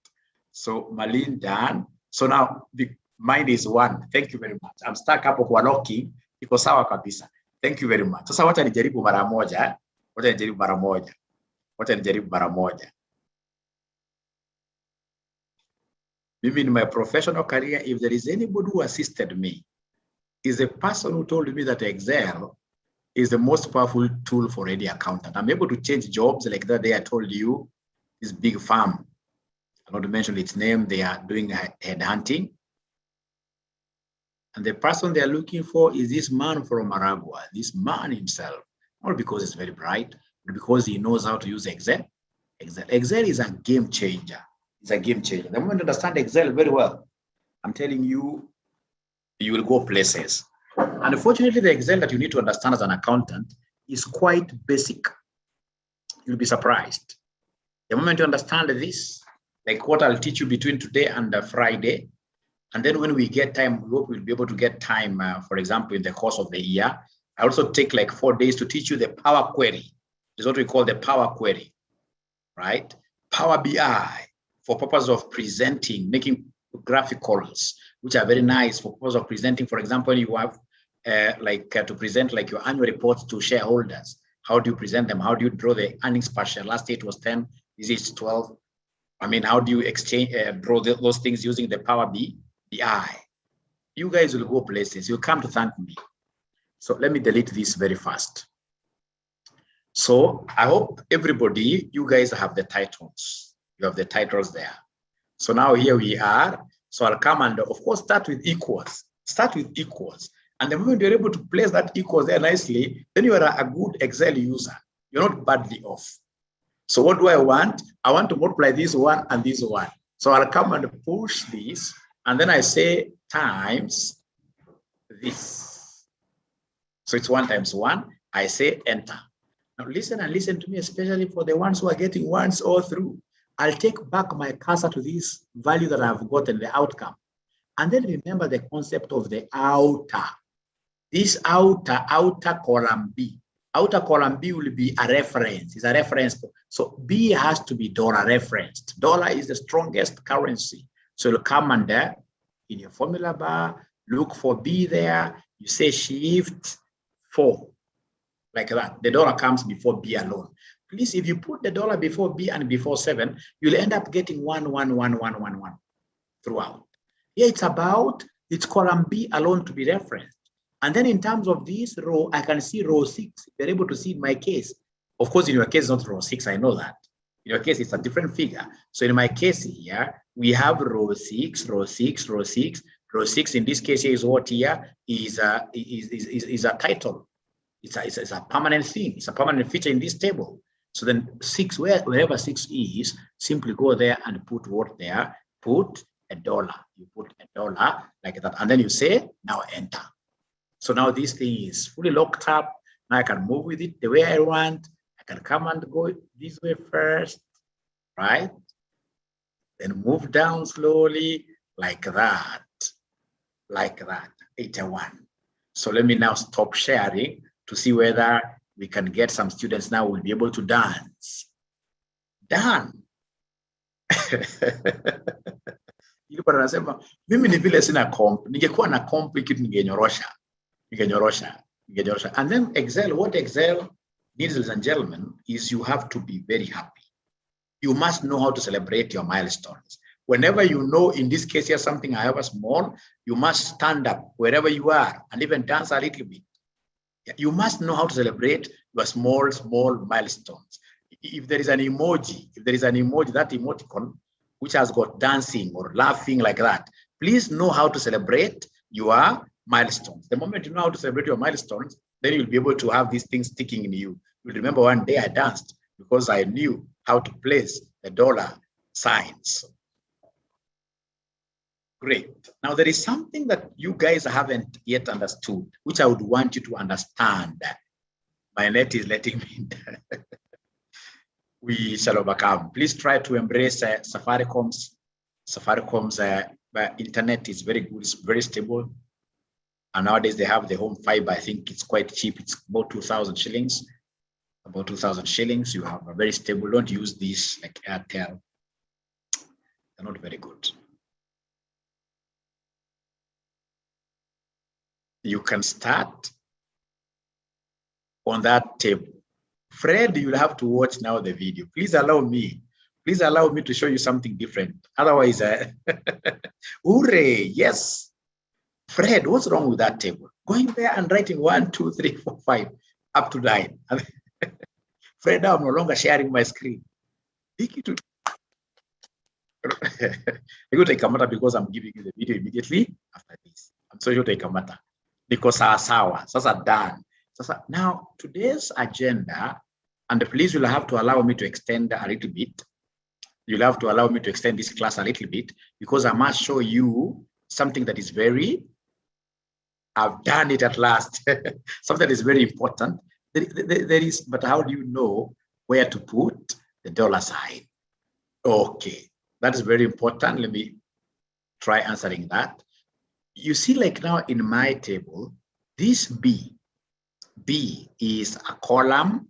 So Malin done. So now the mind is one. Thank you very much. I'm stuck hapo kwa locking. Iko sawa kabisa. Thank you very much. Sasa wacha nijaribu mara moja. Maybe in my professional career, if there is anybody who assisted me, is a person who told me that Excel is the most powerful tool for any accountant. I'm able to change jobs like that day I told you, this big firm. I'm not to mention its name. They are doing headhunting. And the person they're looking for is this man from Maragua, this man himself, not because he's very bright, but because he knows how to use Excel. Excel is a game changer. It's a game changer. The moment you understand Excel very well, I'm telling you, you will go places. Unfortunately, the Excel that you need to understand as an accountant is quite basic. You'll be surprised. The moment you understand this, like what I'll teach you between today and Friday, and then when we get time, we'll be able to get time, for example, in the course of the year. I also take like 4 days to teach you the Power Query. It's what we call the Power Query, right? Power BI for purpose of presenting, making graphicals, which are very nice for purpose of presenting. For example, you have to present like your annual reports to shareholders. How do you present them? How do you draw the earnings per share? Last year it was 10, this is 12. I mean, how do you draw those things using the Power BI? You guys will go places. You'll come to thank me. So let me delete this very fast. So I hope everybody, you guys have the titles. You have the titles there. So now here we are. So I'll come and of course start with equals. Start with equals. And the moment you're able to place that equals there nicely, then you are a good Excel user. You're not badly off. So what do I want? I want to multiply this one and this one. So I'll come and push this, and then I say times this. So it's 1 times 1. I say enter. Now listen and listen to me, especially for the ones who are getting ones all through. I'll take back my cursor to this value that I've gotten, the outcome. And then remember the concept of the outer. This outer column B. Outer column B will be a reference. It's a reference. So B has to be dollar referenced. Dollar is the strongest currency. So you'll come under in your formula bar, look for B there. You say shift 4, like that. The dollar comes before B alone. Please, if you put the dollar before B and before 7, you'll end up getting 1, 1, 1, 1, 1, 1 throughout. Here it's column B alone to be referenced. And then in terms of this row, I can see row 6. You're able to see in my case. Of course, in your case, it's not row 6. I know that. In your case, it's a different figure. So in my case here, we have row 6, row 6, row 6. Row 6 in this case here is what here is a title. It's a permanent thing. It's a permanent feature in this table. So then 6, wherever 6 is, simply go there and put what there? Put $1. You put $1 like that. And then you say, now enter. So now this thing is fully locked up. Now I can move with it the way I want. I can come and go this way first, right? Then move down slowly like that. like that, 81. So let me now stop sharing to see whether we can get some students now will be able to dance. Done. Ilikuwa anasema mimi ni vile sina comp, ningekuwa na comp kitu ningenyorosha. And then Excel, what Excel needs, ladies and gentlemen, is you have to be very happy. You must know how to celebrate your milestones. Whenever you know, in this case here, something however small, you must stand up wherever you are and even dance a little bit. You must know how to celebrate your small milestones. If there is an emoji, that emoticon, which has got dancing or laughing like that, please know how to celebrate your milestones. The moment you know how to celebrate your milestones, then you'll be able to have these things sticking in you. You'll remember one day I danced because I knew how to place the dollar signs. Great. Now there is something that you guys haven't yet understood, which I would want you to understand. My net is letting me down. We shall overcome. Please try to embrace Safaricom's internet is very good, it's very stable. And nowadays they have the home fiber. I think it's quite cheap. It's about 2,000 shillings. About 2,000 shillings. You have a very stable. Don't use this like Airtel. They're not very good. You can start on that table. Fred, you'll have to watch now the video. Please allow me to show you something different. Otherwise, hooray, yes. Fred, what's wrong with that table? Going there and writing 1, 2, 3, 4, 5, up to 9. Fred, I'm no longer sharing my screen. I go take a matter because I'm giving you the video immediately after this. I'm sorry to take a matter because sawa, sasa done. Sasa now today's agenda, and please will have to allow me to extend a little bit. You'll have to allow me to extend this class a little bit because I must show you something that is very, I've done it at last. Something that is very important. There is, but how do you know where to put the dollar sign? Okay, that is very important. Let me try answering that. You see, like now in my table, this B is a column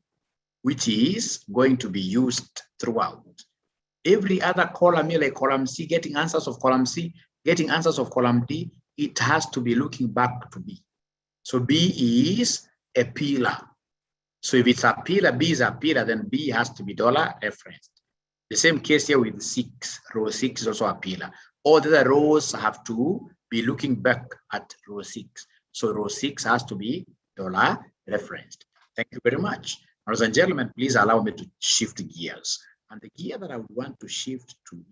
which is going to be used throughout. Every other column here, like column C, getting answers of column C, getting answers of column D, it has to be looking back to B. So B is a pillar. So if it's a pillar, B is a pillar, then B has to be dollar referenced. The same case here with 6. Row 6 is also a pillar. All the other rows have to be looking back at row 6. So row 6 has to be dollar referenced. Thank you very much. Ladies and gentlemen, please allow me to shift gears. And the gear that I would want to shift to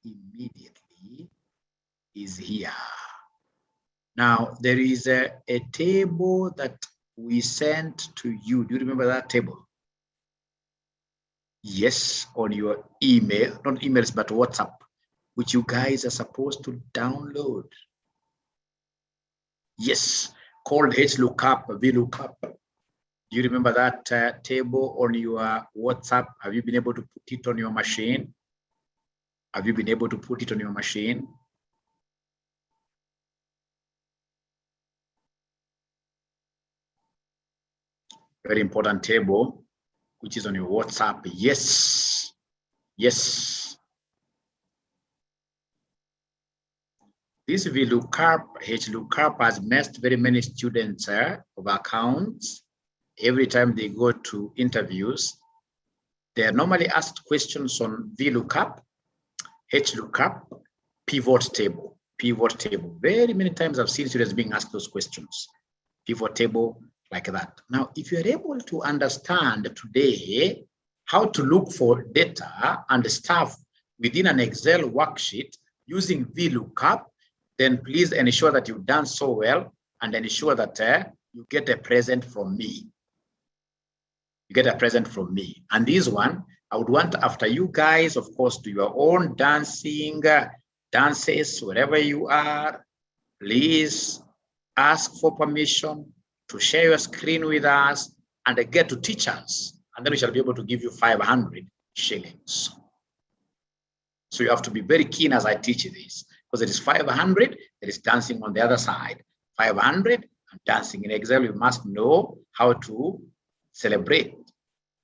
immediately, is here. Now, there is a table that we sent to you. Do you remember that table? Yes, on your email, not emails, but WhatsApp, which you guys are supposed to download. Yes, called HLOOKUP, VLOOKUP. Do you remember that table on your WhatsApp? Have you been able to put it on your machine? Very important table, which is on your WhatsApp. Yes. This VLOOKUP, HLOOKUP has messed very many students of accounts. Every time they go to interviews, they are normally asked questions on VLOOKUP, HLOOKUP, pivot table. Very many times I've seen students being asked those questions. Pivot table, like that. Now, if you're able to understand today how to look for data and stuff within an Excel worksheet using VLOOKUP, then please ensure that you've done so well and ensure that you get a present from me. And this one, I would want after you guys, of course, do your own dances, wherever you are, please ask for permission to share your screen with us and get to teach us. And then we shall be able to give you 500 shillings. So you have to be very keen as I teach this, because it is 500, there is dancing on the other side. 500 and dancing. In Excel, you must know how to celebrate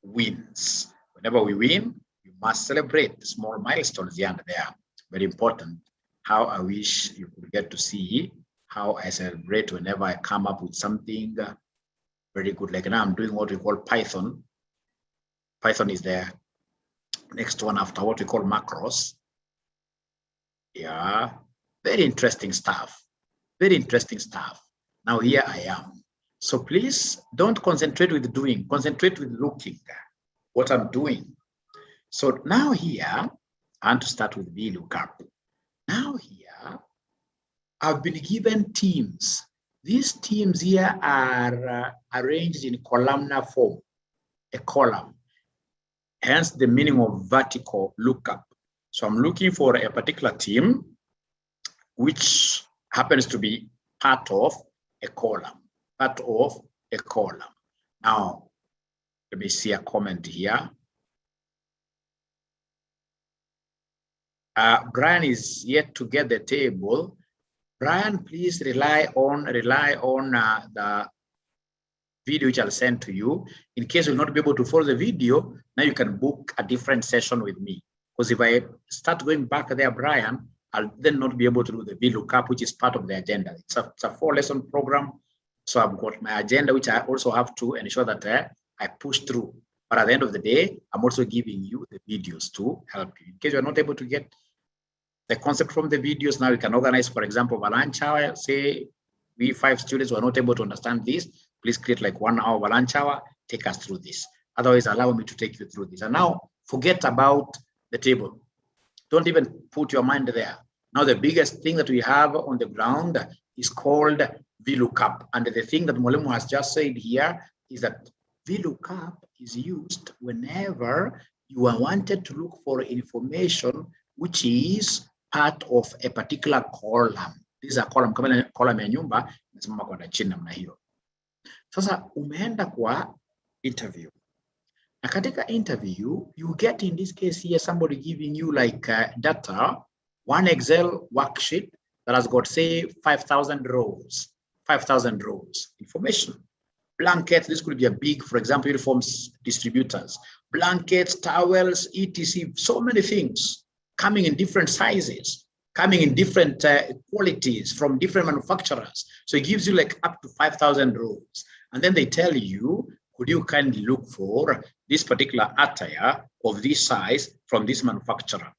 wins. Whenever we win, you must celebrate small milestones here and there. Very important. How I wish you could get to see how I celebrate whenever I come up with something very good. Like now I'm doing what we call Python. Python is the next one after what we call macros. Yeah, very interesting stuff. Very interesting stuff. Now here I am. So please don't concentrate with doing, concentrate with looking what I'm doing. So now here, I want to start with VLOOKUP. Now here, I've been given teams. These teams here are arranged in columnar form, a column. Hence the meaning of vertical lookup. So I'm looking for a particular team, which happens to be part of a column, part of a column. Now, let me see a comment here. Brian is yet to get the table. Brian, please rely on the video which I'll send to you. In case you'll not be able to follow the video, now you can book a different session with me. Because if I start going back there, Brian, I'll then not be able to do the VLOOKUP, which is part of the agenda. It's a 4-lesson program. So I've got my agenda, which I also have to ensure that I push through. But at the end of the day, I'm also giving you the videos to help you. In case you're not able to get the concept from the videos, now you can organize, for example, a lunch hour. Say we 5 students were not able to understand this. Please create like 1 hour lunch hour, take us through this. Otherwise, allow me to take you through this. And now forget about the table. Don't even put your mind there. Now the biggest thing that we have on the ground is called VLOOKUP. And the thing that Mwalimu has just said here is that VLOOKUP is used whenever you are wanted to look for information which is part of a particular column. This is a column, kama column ya nyumba, nasimama kwa chini namna hiyo. Sasa umeenda kwa interview. Na katika interview, you get in this case here somebody giving you like data, one Excel worksheet that has got say 5,000 rows, 5,000 rows, information. Blankets, this could be a big, for example, uniforms distributors, blankets, towels, etc. So many things coming in different sizes, coming in different qualities from different manufacturers. So it gives you like up to 5,000 rows. And then they tell you, could you kindly look for this particular attire of this size from this manufacturer?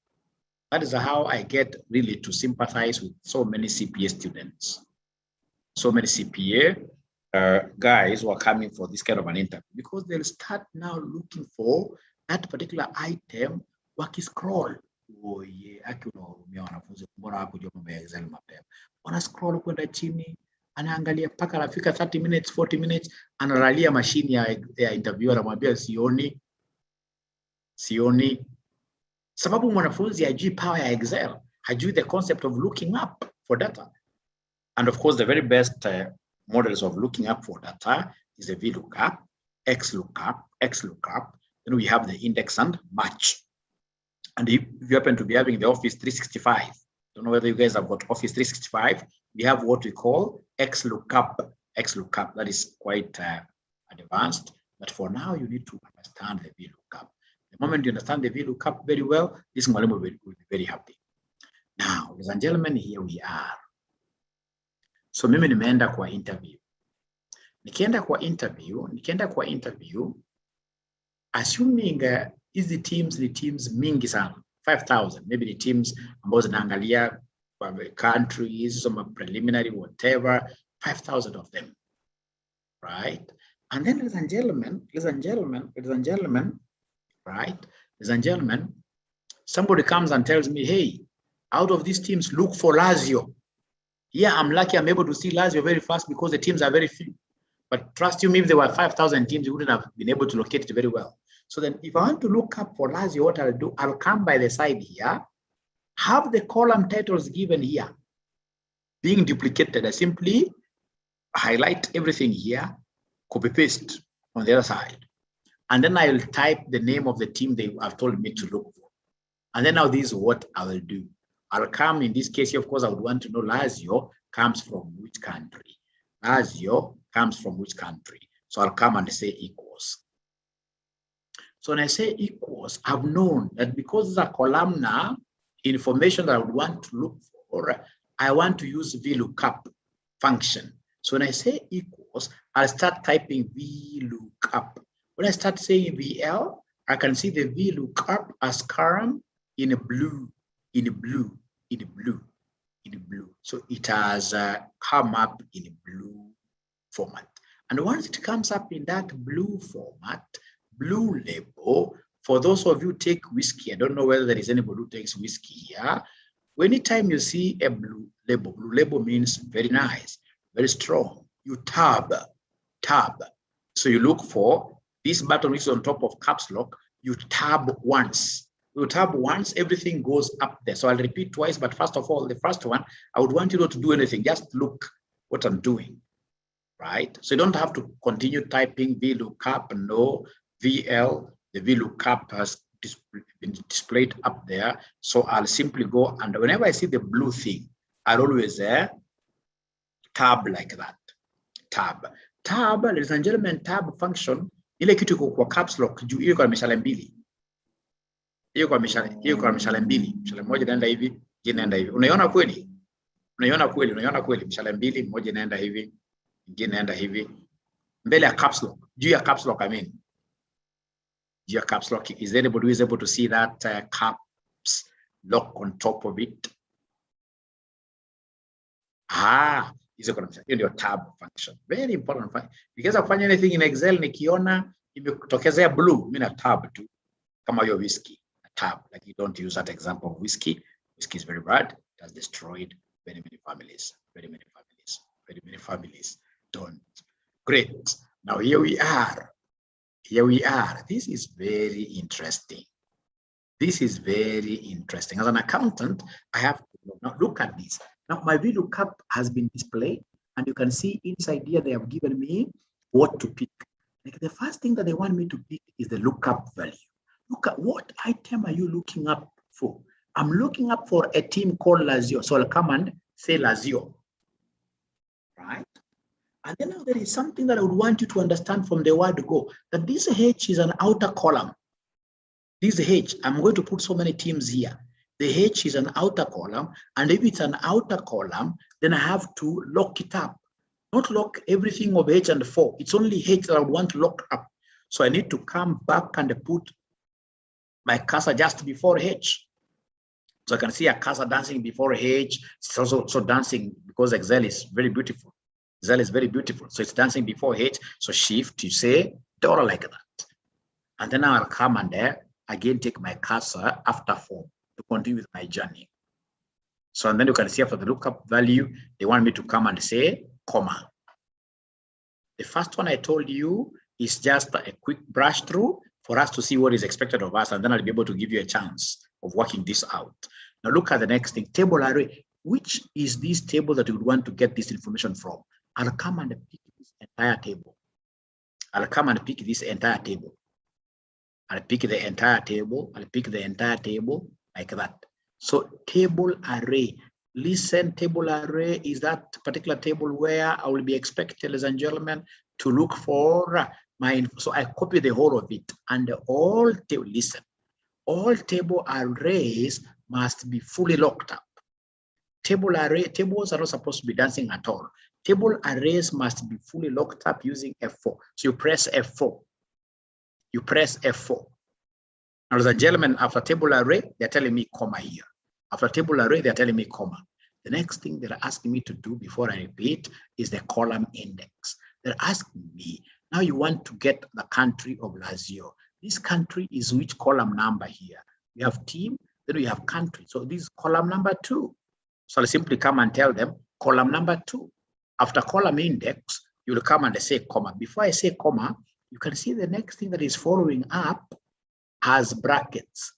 That is how I get really to sympathize with so many CPA students. So many CPA guys who are coming for this kind of an interview, because they'll start now looking for that particular item, scroll. Oh yeah, akiunahurumia wanafunzi mbona hakujua mambo ya Excel mapema. Wana scroll kwenda chini, anaangalia mpaka anafika 30 minutes, 40 minutes, analalia mashine ya interviewer, anamwambia sioni. Sababu mwanafunzi hajui power ya Excel, hajui the concept of looking up for data. And of course, the very best models of looking up for data is the VLOOKUP, XLOOKUP. Then we have the index and match. And if you happen to be having the Office 365, don't know whether you guys have got Office 365, we have what we call XLOOKUP. XLOOKUP, that is quite advanced. But for now, you need to understand the VLOOKUP. The moment you understand the VLOOKUP very well, this Mwalimu will be very happy. Now, ladies and gentlemen, here we are. So mimi nimeenda kwa interview. Nikienda kwa interview, assuming hizi teams ni teams mingi sana, 5,000, maybe the teams ambazo zinaangalia countries, some preliminary, whatever, 5,000 of them, right? And then, ladies and gentlemen, right? Ladies and gentlemen, somebody comes and tells me, hey, out of these teams, look for Lazio. Yeah, I'm lucky I'm able to see Lazio very fast because the teams are very few. But trust you me, if there were 5,000 teams, you wouldn't have been able to locate it very well. So then if I want to look up for Lazio, what I'll do, I'll come by the side here, have the column titles given here, being duplicated. I simply highlight everything here, copy paste on the other side. And then I'll type the name of the team they have told me to look for. And then now this is what I will do. I'll come, in this case, of course, I would want to know Lazio comes from which country. Lazio comes from which country. So I'll come and say equals. So when I say equals, I've known that because it's a columnar information that I would want to look for, I want to use VLOOKUP function. So when I say equals, I'll start typing VLOOKUP. When I start saying VL, I can see the VLOOKUP as column in a blue, in a blue, in a blue, in a blue. So it has come up in a blue format. And once it comes up in that blue format, blue label, for those of you who take whiskey, I don't know whether there is anybody who takes whiskey here. Anytime you see a blue label means very nice, very strong. You tab. So you look for this button which is on top of caps lock, you tab once. You tab once, everything goes up there. So I'll repeat twice, but first of all, the first one, I would want you not to do anything, just look what I'm doing, right? So you don't have to continue typing VLOOKUP, no, VL, the VLOOKUP has been displayed up there. So I'll simply go, and whenever I see the blue thing, I'll always tab like that. Tab, ladies and gentlemen, tab function, ile kitu kwa caps lock, juu hiyo kwa mishale mbili. Hiyo kwa mishale mbili. Mishale moja inaenda hivi, nyingine inaenda hivi. Unaiona kweli? Unaiona kweli. Mishale mbili, moja inaenda hivi, nyingine inaenda hivi. Mbele ya caps lock, juu ya caps lock, I mean. Your caps lock, is anybody who is able to see that caps lock on top of it? Is in your tab function. Very important. Because I find anything in Excel, nikiona imetokezea blue, I mean a tab too. Kama your whiskey, a tab. Like you don't use that example of whiskey. Whiskey is very bad. It has destroyed very many families. Very many families. Don't. Great. Now here we are. This is very interesting. As an accountant, I have to now look at this. Now my VLOOKUP has been displayed, and you can see inside here they have given me what to pick. Like the first thing that they want me to pick is the lookup value. Look at what item are you looking up for? I'm looking up for a team called Lazio. So I'll come and say Lazio, right? And then now there is something that I would want you to understand from the word go, that this H is an outer column. This H, I'm going to put so many teams here. The H is an outer column, and if it's an outer column, then I have to lock it up. Not lock everything of H and 4. It's only H that I want locked up. So I need to come back and put my cursor just before H. So I can see a cursor dancing before H. It's also dancing because Excel is very beautiful. Excel is very beautiful. So it's dancing before H. So shift, you say dollar like that. And then I'll come and there, again, take my cursor after 4 to continue with my journey. So, and then you can see after the lookup value, they want me to come and say comma. The first one I told you is just a quick brush through for us to see what is expected of us. And then I'll be able to give you a chance of working this out. Now look at the next thing, table array. Which is this table that you would want to get this information from? I'll come and pick this entire table. I'll pick the entire table like that. So table array. Listen, table array is that particular table where I will be expected, ladies and gentlemen, to look for my, so I copy the whole of it, and all table arrays must be fully locked up. Tables are not supposed to be dancing at all. Table arrays must be fully locked up using F4. So you press F4. Now, ladies and gentlemen, after table array, they're telling me comma here. After table array, they're telling me comma. The next thing they're asking me to do before I repeat is the column index. They're asking me, now you want to get the country of Lazio. This country is which column number here? We have team, then we have country. So this is column number 2. So I'll simply come and tell them column number 2. After column index, you'll come and say comma. Before I say comma, you can see the next thing that is following up has brackets.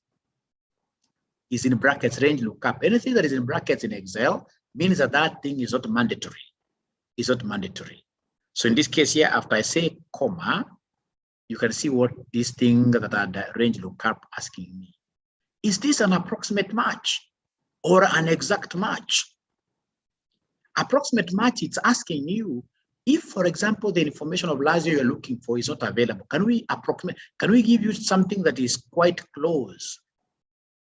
Is in brackets, range lookup. Anything that is in brackets in Excel means that that thing is not mandatory. It's not mandatory. So in this case here, after I say comma, you can see what this thing that are the range lookup asking me. Is this an approximate match or an exact match? Approximate match, it's asking you if, for example, the information of Lazio you're looking for is not available. Can we approximate? Can we give you something that is quite close?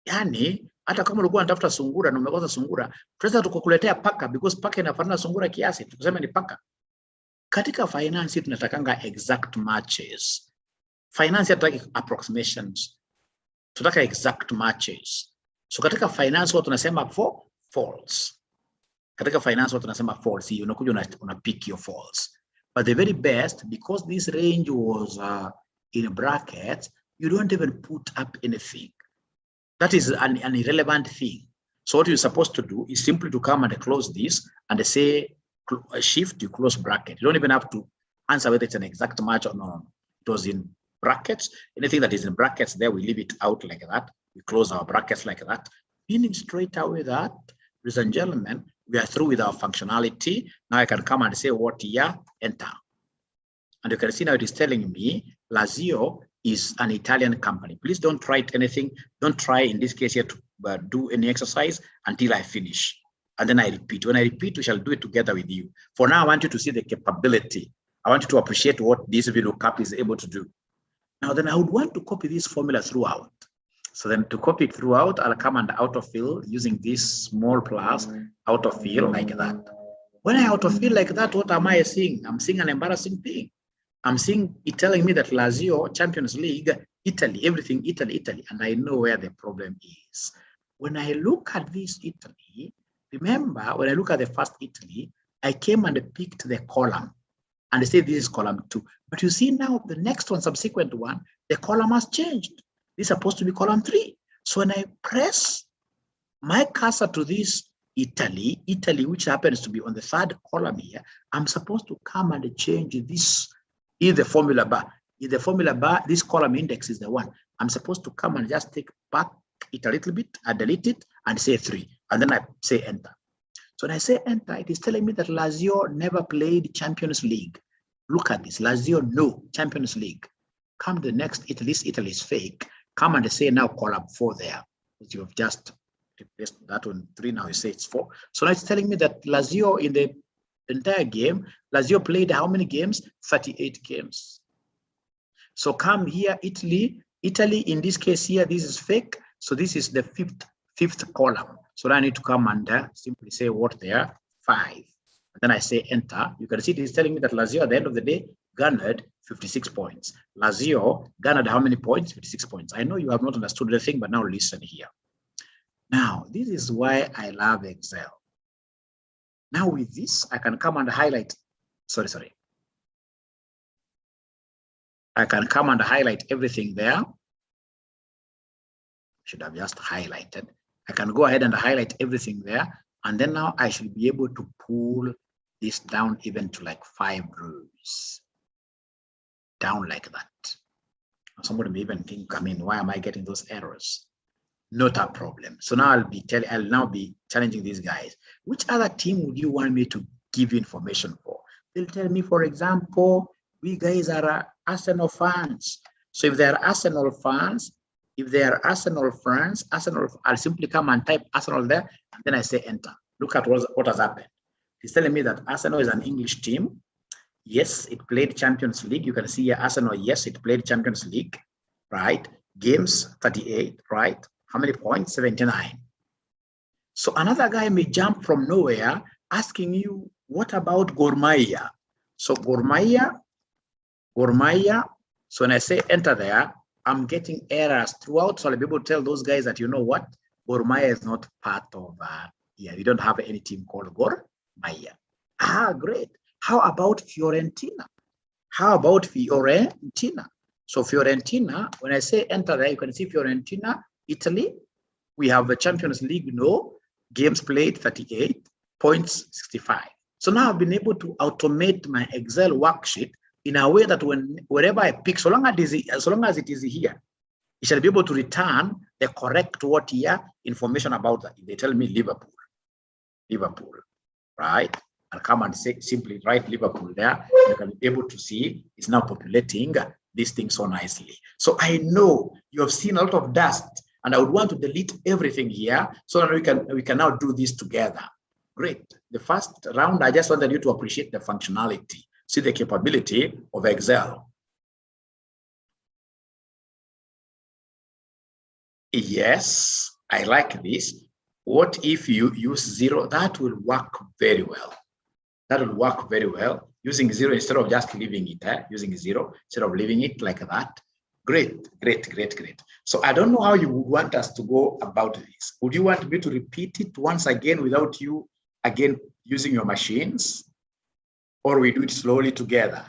Yani, hata kama ulikuwa unatafuta sungura na umekosa sungura, tunaweza tukukuletea paka because paka inafanana sungura kiasi, tukisema ni paka. Katika finance tunatakanga exact matches. Finance hatutaki approximations. Tunataka exact matches. So katika finance watu tunasema false. Katika finance watu tunasema false. You unakuja una pick your false. But the very best, because this range was in brackets, you don't even put up anything. That is an irrelevant thing. So what you're supposed to do is simply to come and close this and say shift, you close bracket. You don't even have to answer whether it's an exact match or not. It was in brackets. Anything that is in brackets there, we leave it out like that. We close our brackets like that. Meaning straight away that, ladies and gentlemen, we are through with our functionality. Now I can come and say what here, enter. And you can see now it is telling me Lazio is an Italian company. Please don't try anything. Don't try in this case here to do any exercise until I finish. And then I repeat. When I repeat, we shall do it together with you. For now, I want you to see the capability. I want you to appreciate what this VLOOKUP is able to do. Now, then I would want to copy this formula throughout. So then to copy it throughout, I'll come and autofill using this small plus autofill like that. When I autofill like that, what am I seeing? I'm seeing an embarrassing thing. I'm seeing it telling me that Lazio, Champions League, Italy, everything Italy, and I know where the problem is. When I look at this Italy, remember, when I look at the first Italy, I came and picked the column and I say this is column 2. But you see now the next one, subsequent one, the column has changed. This is supposed to be column 3. So when I press my cursor to this Italy, which happens to be on the 3rd column here, I'm supposed to come and change this in the formula bar. In the formula bar, this column index is the 1. I'm supposed to come and just take back it a little bit, I delete it and say 3. And then I say enter. So when I say enter, it is telling me that Lazio never played Champions League. Look at this, Lazio, no, Champions League. Come the next Italy is fake. Come and say now column 4 there. You have just replaced that one 3, now you say it's 4. So now it's telling me that Lazio in the entire game, Lazio played how many games? 38 games. So come here, Italy in this case here, this is fake. So this is the fifth column. So I need to come and simply say what there, 5. And then I say enter. You can see it is telling me that Lazio at the end of the day garnered 56 points. Lazio garnered how many points? 56 points. I know you have not understood the thing, but now listen here. Now, this is why I love Excel. Now with this, I can come and highlight, I can come and highlight everything there. Should have just highlighted. I can go ahead and highlight everything there. And then now I should be able to pull this down even to like 5 rows. Down like that. Somebody may even think, I mean, why am I getting those errors? Not a problem. So now I'll now be challenging these guys. Which other team would you want me to give you information for? They'll tell me, for example, we guys are Arsenal fans. So if they are Arsenal fans, I'll simply come and type Arsenal there, and then I say enter. Look at what has happened. It's telling me that Arsenal is an English team. Yes, it played Champions League. You can see here Arsenal, yes, it played Champions League, right? Games, 38, right? How many points? 79. So another guy may jump from nowhere asking you, what about Gor Mahia? So Gor Mahia. So when I say enter there, I'm getting errors throughout. So I'll be able to tell those guys that, you know what? Gor Mahia is not part of, we don't have any team called Gor Mahia. Great. How about Fiorentina? So Fiorentina, when I say enter there, you can see Fiorentina, Italy. We have a Champions League, no. Games played, 38. Points, 65. So now I've been able to automate my Excel worksheet in a way that wherever I pick, so long as it is here, it shall be able to return the correct what here information about that. If they tell me Liverpool, right? I'll come and say simply write Liverpool there. You can be able to see it's now populating this thing so nicely. So I know you have seen a lot of dust And I would want to delete everything here so that we can now do this together. Great. The first round, I just wanted you to appreciate the functionality, see the capability of Excel. Yes, I like this. What if you use 0? That will work very well. That will work very well. Using 0 instead of just leaving it, using 0 instead of leaving it like that. Great, great, great, great. So I don't know how you would want us to go about this. Would you want me to repeat it once again without you again using your machines? Or we do it slowly together?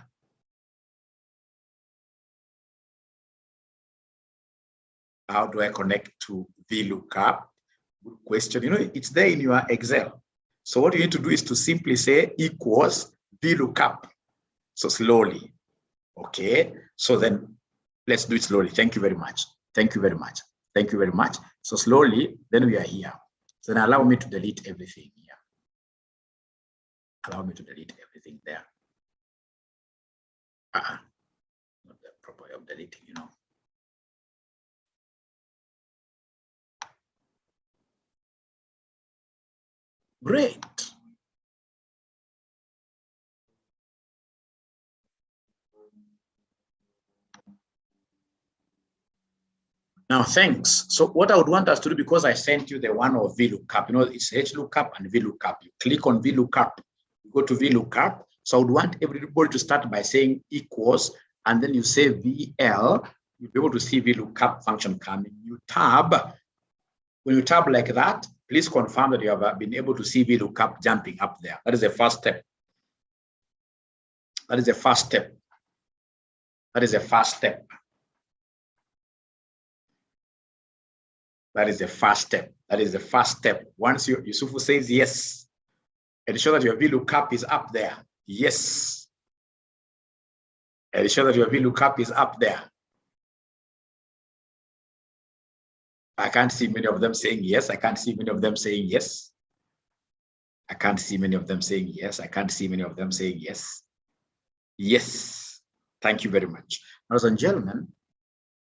How do I connect to VLOOKUP? Good question. You know, it's there in your Excel. So what you need to do is to simply say equals VLOOKUP. So slowly. Okay. So then let's do it slowly. Thank you very much. Thank you very much. Thank you very much. So slowly, then we are here. So then allow me to delete everything here. Allow me to delete everything there. Not the proper way of deleting, you know. Great. Now, thanks. So what I would want us to do, because I sent you the one of VLOOKUP, you know, it's HLOOKUP and VLOOKUP. You click on VLOOKUP, you go to VLOOKUP. So I would want everybody to start by saying equals, and then you say VL, you'll be able to see VLOOKUP function coming. You tab. When you tab like that, please confirm that you have been able to see VLOOKUP jumping up there. That is the first step. That is the first step. That is the first step. That is the first step. That is the first step. Once Yusufu says yes, ensure that your VLOOKUP is up there. Yes. Ensure that your VLOOKUP is up there. I can't see many of them saying yes. I can't see many of them saying yes. I can't see many of them saying yes. I can't see many of them saying yes. Yes. Thank you very much. Ladies and gentlemen,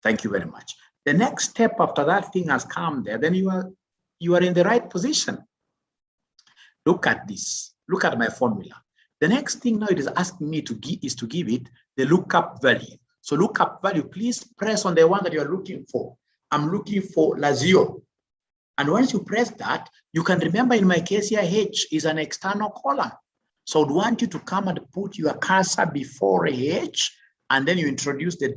thank you very much. The next step after that thing has come there, then you are in the right position. Look at this. Look at my formula. The next thing now it is asking me to give it the lookup value. So lookup value, please press on the one that you are looking for. I'm looking for Lazio. And once you press that, you can remember in my case here, H is an external column. So I'd want you to come and put your cursor before H, and then you introduce the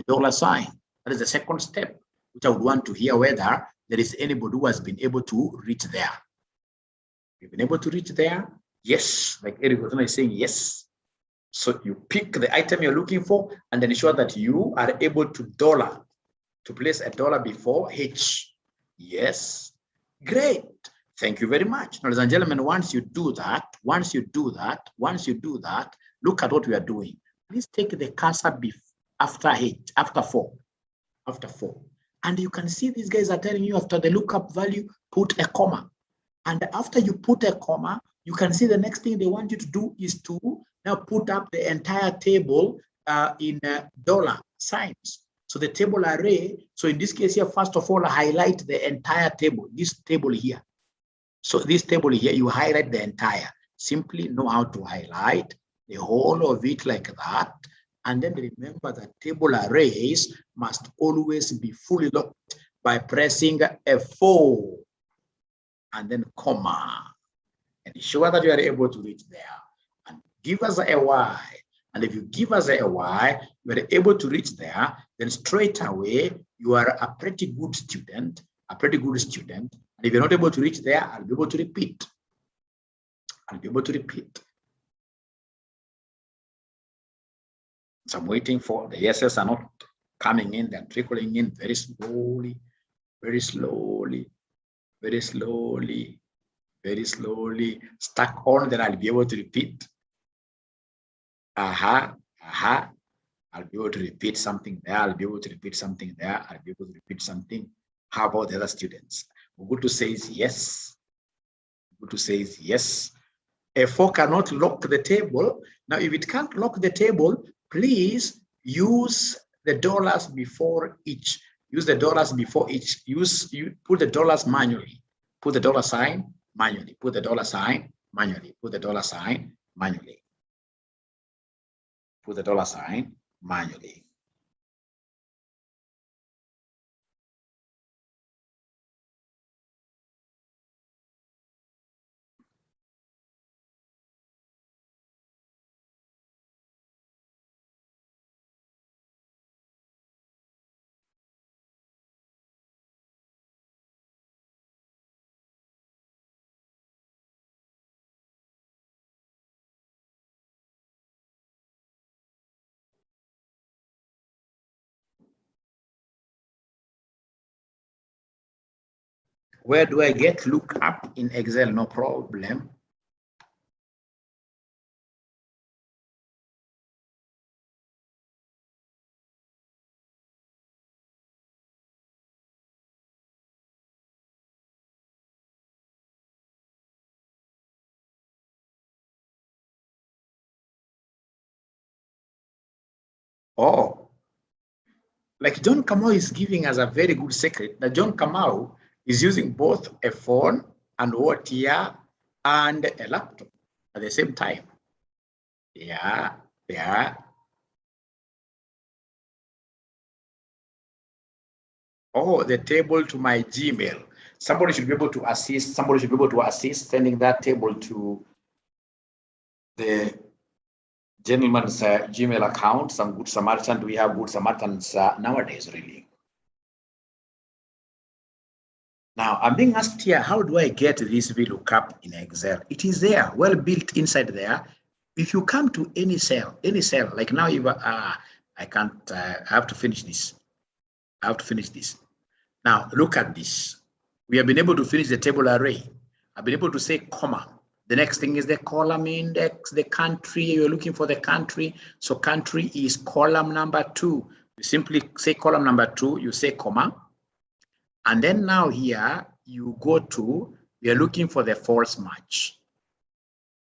dollar sign. That is the second step, which I would want to hear whether there is anybody who has been able to reach there. You've been able to reach there? Yes. Like Eric is saying yes. So you pick the item you're looking for and then ensure that you are able to place a dollar before H. Yes. Great. Thank you very much. Ladies and gentlemen, once you do that, look at what we are doing. Please take the cursor after H, after 4. And you can see these guys are telling you after the lookup value, put a comma. And after you put a comma, you can see the next thing they want you to do is to now put up the entire table in dollar signs. So the table array, so in this case here, first of all, highlight the entire table, this table here. So this table here, you highlight the entire. Simply know how to highlight the whole of it like that. And then remember that table arrays must always be fully locked by pressing F4 and then comma. And ensure that you are able to reach there. And give us a Y. And if you give us a Y, you are able to reach there, then straight away, you are a pretty good student, And if you're not able to reach there, I'll be able to repeat. So I'm waiting for the yeses are not coming in, they're trickling in very slowly, stuck on, then I'll be able to repeat. I'll be able to repeat something there, I'll be able to repeat something there, I'll be able to repeat something. How about the other students? Good to say yes. F4 cannot lock the table. Now, if it can't lock the table, please use the dollars before each. use the dollars before each. You put the dollars manually. Put the dollar sign manually. Put the dollar sign manually. Put the dollar sign manually. Put the dollar sign manually. Where do I get lookup in Excel? No problem. Oh, like John Kamau is giving us a very good secret that John Kamau is using both a phone and what here and a laptop at the same time. Yeah. Oh, the table to my Gmail. Somebody should be able to assist. Somebody should be able to assist sending that table to the gentleman's Gmail account. Some Good Samaritan. Do we have Good Samaritans nowadays, really? Now, I'm being asked here, how do I get this VLOOKUP in Excel? It is there, well built inside there. If you come to any cell, like now, I can't, I have to finish this. I have to finish this. Now, look at this. We have been able to finish the table array. I've been able to say comma. The next thing is the column index, the country. You're looking for the country. So country is column number 2. You simply say column number 2, you say comma. And then now here, you go to, we are looking for the false match.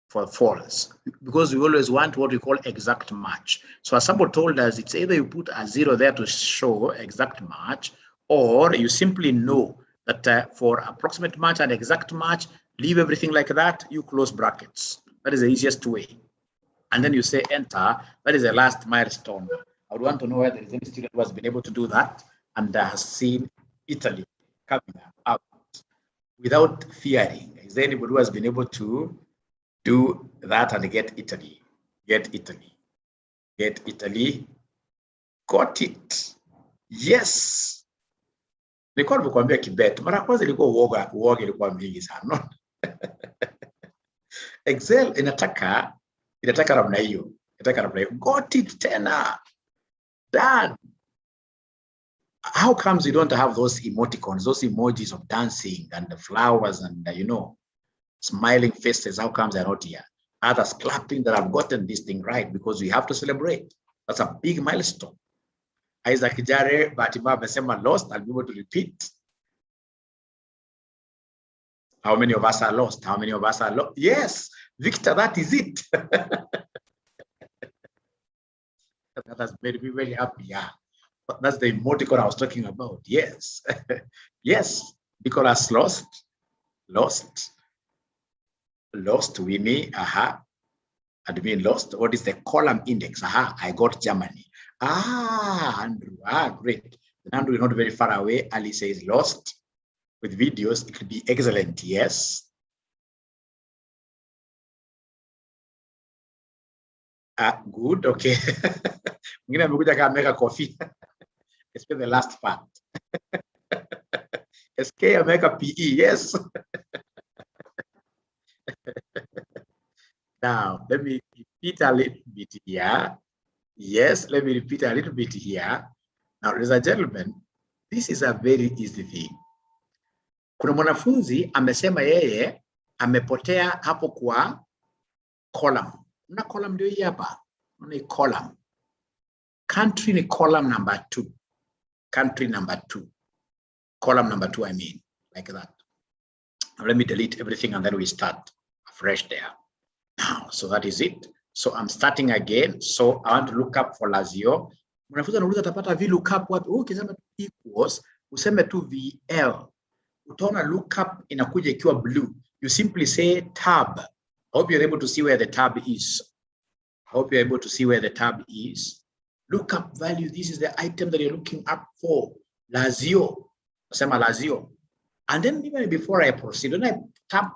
For false, because we always want what we call exact match. So as somebody told us, it's either you put a 0 there to show exact match, or you simply know that for approximate match and exact match, leave everything like that, you close brackets. That is the easiest way. And then you say enter. That is the last milestone. I would want to know whether there is any student who has been able to do that and has seen Italy coming out without fearing. Is there anybody who has been able to do that and get Italy? Get Italy. Get Italy. Got it. Yes. Nilikuwa nimekuambia kibet. Mara ya kwanza ilikuwa uoga ilikuwa mingi sana. Excel inataka namna hiyo. Got it tena. Done. How comes you don't have those emoticons, those emojis of dancing and the flowers and smiling faces? How comes they're not here? Others clapping that I've gotten this thing right, because we have to celebrate. That's a big milestone. Isaac Jare, Batima Besema lost. I'll be able to repeat. How many of us are lost? How many of us are lost? Yes, Victor, that is it. That has made me very happy. Yeah. That's the emoticon I was talking about. Yes. Yes. Nicholas lost. Winnie. Admin lost. What is the column index? I got Germany. Andrew. Great. Andrew is not very far away. Ali says lost. With videos, it could be excellent. Yes. Good. Okay. I'm going to make a coffee. Especially the last part. SK America PE, yes. Now, let me repeat a little bit here. Yes, let me repeat a little bit here. Now, ladies and gentlemen, this is a very easy thing. Kuna mwanafunzi amesema yeye amepotea hapo kwa column. Na column ndio hii hapa. Ni column. Country ni column number 2. Country number 2. Column number 2, I mean, like that. Now, let me delete everything and then we start afresh there. Now, so that is it. So I'm starting again. So I want to look up for Lazio. mwanafunzi anauliza atapata VLOOKUP wapi? Ukisema equals, useme tu VL. Utaona lookup inakuja ikiwa blue. You simply say tab. I hope you're able to see where the tab is. I hope you're able to see where the tab is. Lookup value, this is the item that you're looking up for. Lazio. Nasema Lazio. And then even before I proceed, when I tap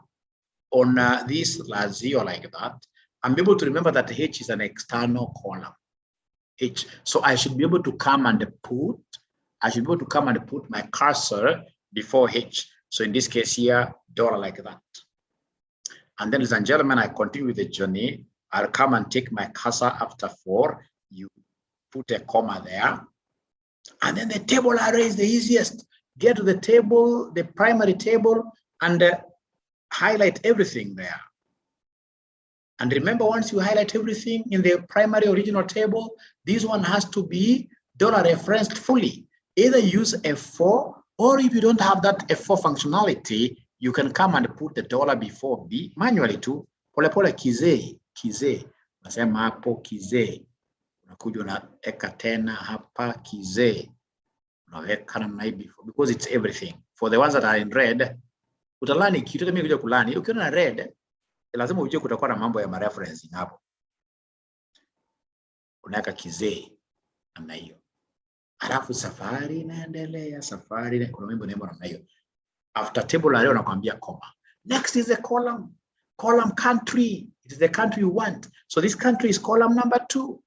on this Lazio like that, I'm able to remember that H is an external column. H. So I should be able to come and put my cursor before H. So in this case here, dollar like that. And then, ladies and gentlemen, I continue with the journey. I'll come and take my cursor after 4. You put a comma there. And then the table array is the easiest. Get to the table, the primary table, and highlight everything there. And remember, once you highlight everything in the primary original table, this one has to be dollar referenced fully. Either use F4, or if you don't have that F4 functionality, you can come and put the dollar before B manually too. Pole pole kize. Nasema hapo kize. Unakuja unaweka tena hapa kize. Unaweka namna hii before, because it's everything. For the ones that are in red, utalani kitu mimi kuja kulani. Ukiona na red, lazima ujue kutakuwa na mambo ya referencing hapo. Unaweka kize namna hiyo. Alafu safari inaendelea, kuna mambo namna hiyo. After table array unakwambia comma. Next is the column. Column country. It is the country you want. So this country is column number 2.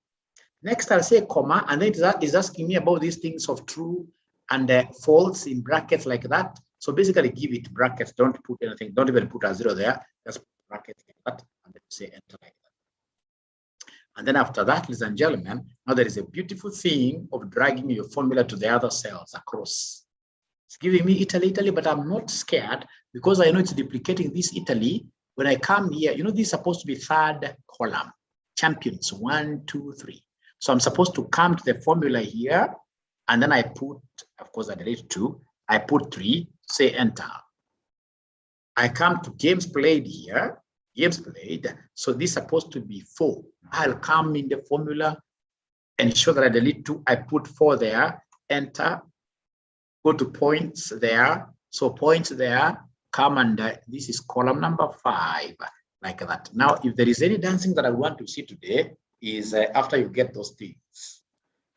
Next I'll say comma, and then it is asking me about these things of true and false in brackets like that. So basically give it brackets. Don't put anything. Don't even put a 0 there. Just brackets like that, and then say enter like that. And then after that, ladies and gentlemen, now there is a beautiful thing of dragging your formula to the other cells across. It's giving me Italy, but I'm not scared because I know it's duplicating this Italy. When I come here, you know, this is supposed to be third column. Champions, 1, 2, 3. So I'm supposed to come to the formula here, and then I put, of course, I delete 2. I put 3, say enter. I come to games played here, games played. So this is supposed to be 4. I'll come in the formula and show that I delete 2. I put 4 there, enter. Go to points there. So points there, come and this is column number 5, like that. Now, if there is any dancing that I want to see today, is after you get those things.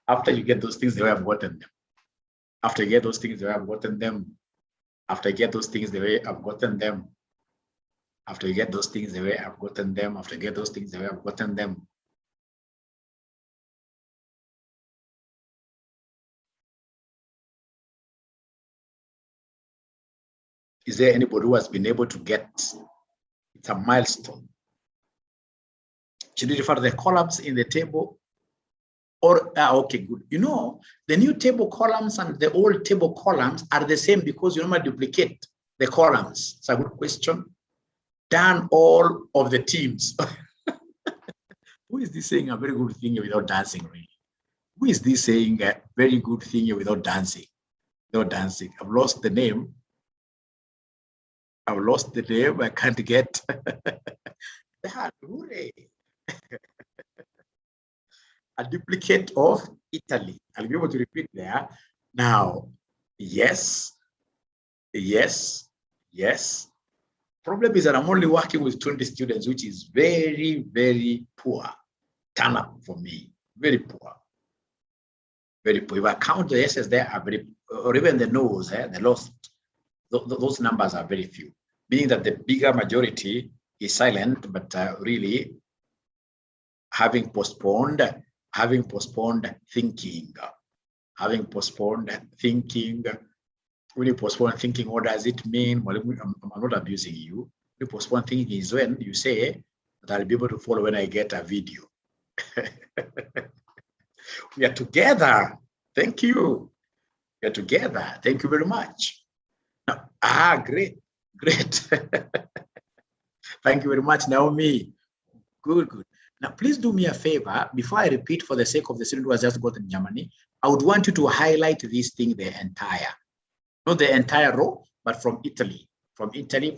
After you get those things, the way I've gotten them. After you get those things, the way I've gotten them. After you get those things, the way I've gotten them. After you get those things, the way I've gotten them. After you get those things, the way I've gotten them. Is there anybody who has been able to get, it's a milestone. Should we refer to the columns in the table? Or, okay, good. You know, the new table columns and the old table columns are the same because you normally duplicate the columns. It's a good question. Done all of the teams. Who is this saying a very good thing without dancing, really? Who is this saying a very good thing without dancing? Without dancing. I've lost the name. I've lost the name. I can't get that. Hooray. A duplicate of Italy. I'll be able to repeat there. Now, yes, yes, yes. Problem is that I'm only working with 20 students, which is very, very poor turn up for me. Very poor. Very poor. If I count the S's there, are very, or even the no's, the lost, those numbers are very few. Meaning that the bigger majority is silent, but really having postponed thinking. Having postponed thinking. When you postpone thinking, what does it mean? Well, I'm not abusing you. When you postpone thinking is when you say that I'll be able to follow when I get a video. We are together. Thank you. We are together. Thank you very much. Now, great. Thank you very much, Naomi. Good. Now, please do me a favor. Before I repeat, for the sake of the student who has just gotten Germany, I would want you to highlight this thing, the entire. Not the entire row, but from Italy. From Italy.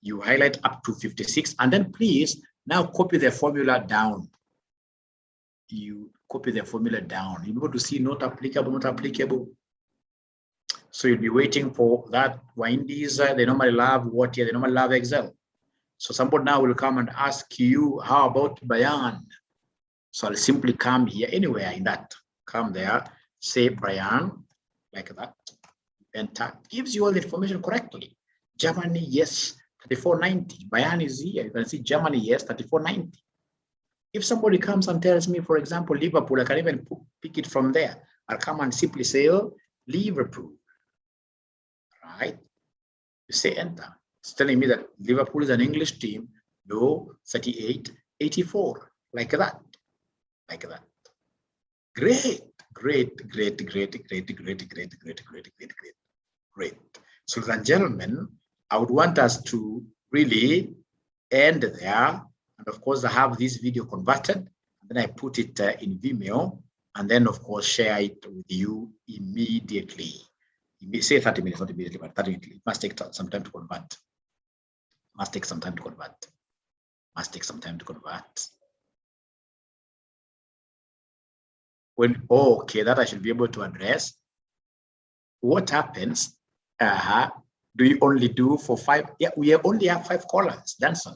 You highlight up to 56. And then please Now copy the formula down. You copy the formula down. You'll be able to see not applicable, not applicable. So you'll be waiting for that. Windies, they normally love what here? They normally love Excel. So somebody now will come and ask you, how about Bayan? So I'll simply come here, anywhere in that. Come there, say Bayan, like that. Enter. Gives you all the information correctly. Germany, yes, 3490. Bayan is here. You can see Germany, yes, 3490. If somebody comes and tells me, for example, Liverpool, I can even pick it from there. I'll come and simply say, oh, Liverpool. Right? You say enter. It's telling me that Liverpool is an English team. No, 3884. Like that. Like that. Great, great, great, great, great, great, great, great, great, great, great, great. So, ladies and gentlemen, I would want us to really end there. And of course, I have this video converted, and then I put it in Vimeo, and then of course share it with you immediately. You may say 30 minutes, not immediately, but 30 minutes. It must take some time to convert. Must take some time to convert. Must take some time to convert. When okay, that I should be able to address. What happens? Do you only do for 5? Yeah, we only have 5 columns, Danson.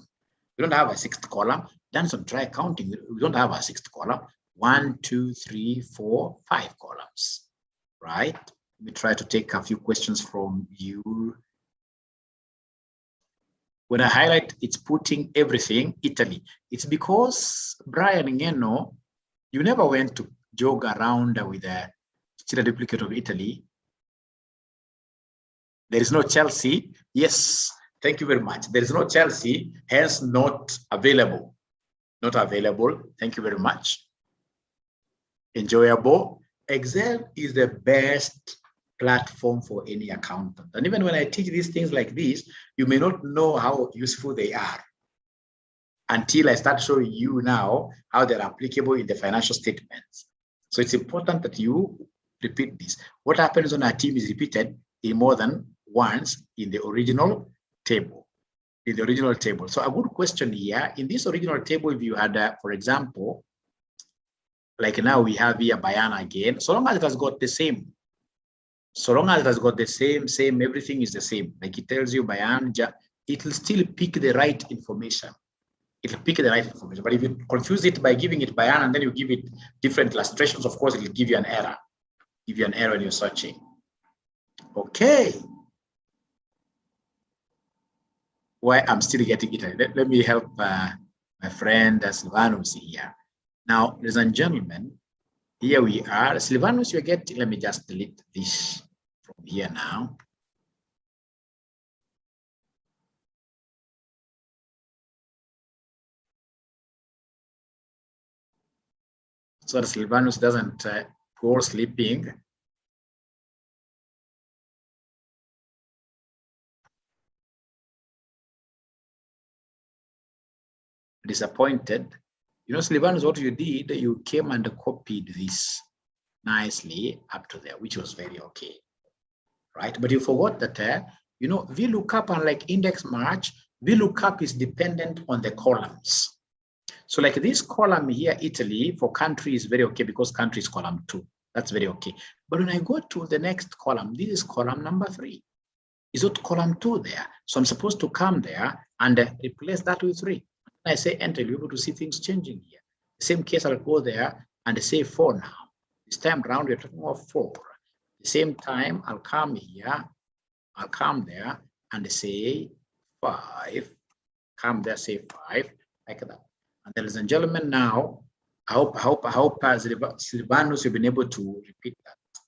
We don't have a 6th column. Danson, try counting. We don't have a 6th column. 1, 2, 3, 4, 5 columns. Right? Let me try to take a few questions from you. When I highlight, it's putting everything Italy. It's because, Brian Ngeno, you never went to jog around with a still a duplicate of Italy. There is no Chelsea. Yes, thank you very much. There is no Chelsea, hence not available. Not available. Thank you very much. Enjoyable. Excel is the best platform for any accountant. And even when I teach these things like this, you may not know how useful they are until I start showing you now how they're applicable in the financial statements. So it's important that you repeat this. What happens when a team is repeated in more than once in the original table? In the original table. So a good question here, in this original table, if you had, for example, like now we have here Bayan again, so long as it has got the same, so long as it has got the same, everything is the same. Like it tells you Bayan, it will still pick the right information. It will pick the right information. But if you confuse it by giving it Bayan and then you give it different illustrations, of course, it will give you an error. Give you an error when you're searching. Okay. Why I'm still getting it. Let me help my friend Silvanus here. Now, ladies and gentlemen, here we are. Silvanus, you're getting, let me just delete this from here now. So that Silvanus doesn't go sleeping. Disappointed. You know, Silvanus, what you did, you came and copied this nicely up to there, which was very okay, right? But you forgot that, you know, VLOOKUP, unlike index match, VLOOKUP is dependent on the columns. So like this column here, Italy, for country is very okay because country is column 2. That's very okay. But when I go to the next column, this is column number 3. Is not column 2 there? So I'm supposed to come there and replace that with 3. I say enter, you'll be able to see things changing here. The same case, I'll go there and say 4 now. This time around, we're talking about 4. The same time, I'll come here, I'll come there and say 5. Come there, say 5, like that. And ladies and gentlemen, now, I hope Silvanus, you've been able to repeat that.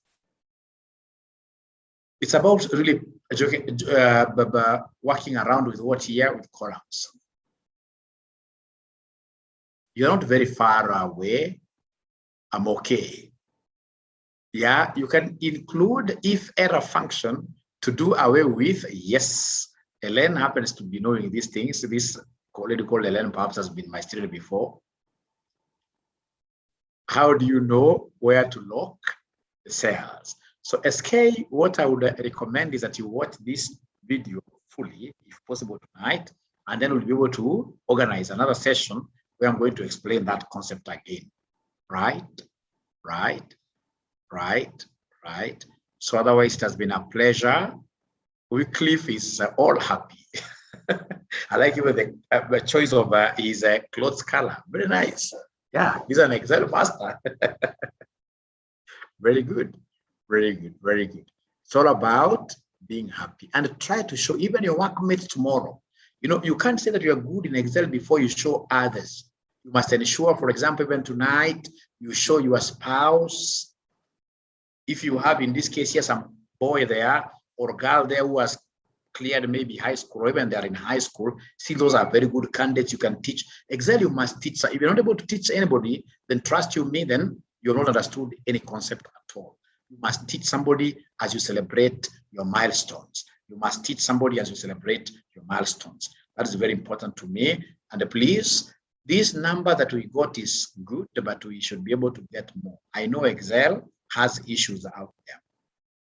It's about really working around with what here with columns. You're not very far away. I'm okay. Yeah, you can include if error function to do away with. Yes, Ellen happens to be knowing these things. This colleague called Ellen perhaps has been my student before. How do you know where to lock the cells? So SK, what I would recommend is that you watch this video fully, if possible tonight, and then we'll be able to organize another session where I'm going to explain that concept again. Right. So otherwise, it has been a pleasure. Wycliffe is all happy. I like even the choice of his clothes color. Very nice. Yeah, he's an Excel master. Very good. It's all about being happy, and try to show even your workmates tomorrow. You can't say that you're good in Excel before you show others. You must ensure, for example, even tonight, you show your spouse. If you have, in this case here, some boy there or girl there who has cleared maybe high school, or even they're in high school, see, those are very good candidates you can teach. Excel, you must teach. If you're not able to teach anybody, then trust you me, then you're not understood any concept at all. You must teach somebody as you celebrate your milestones. You must teach somebody as you celebrate your milestones. That is very important to me. And please, this number that we got is good, but we should be able to get more. I know Excel has issues out there.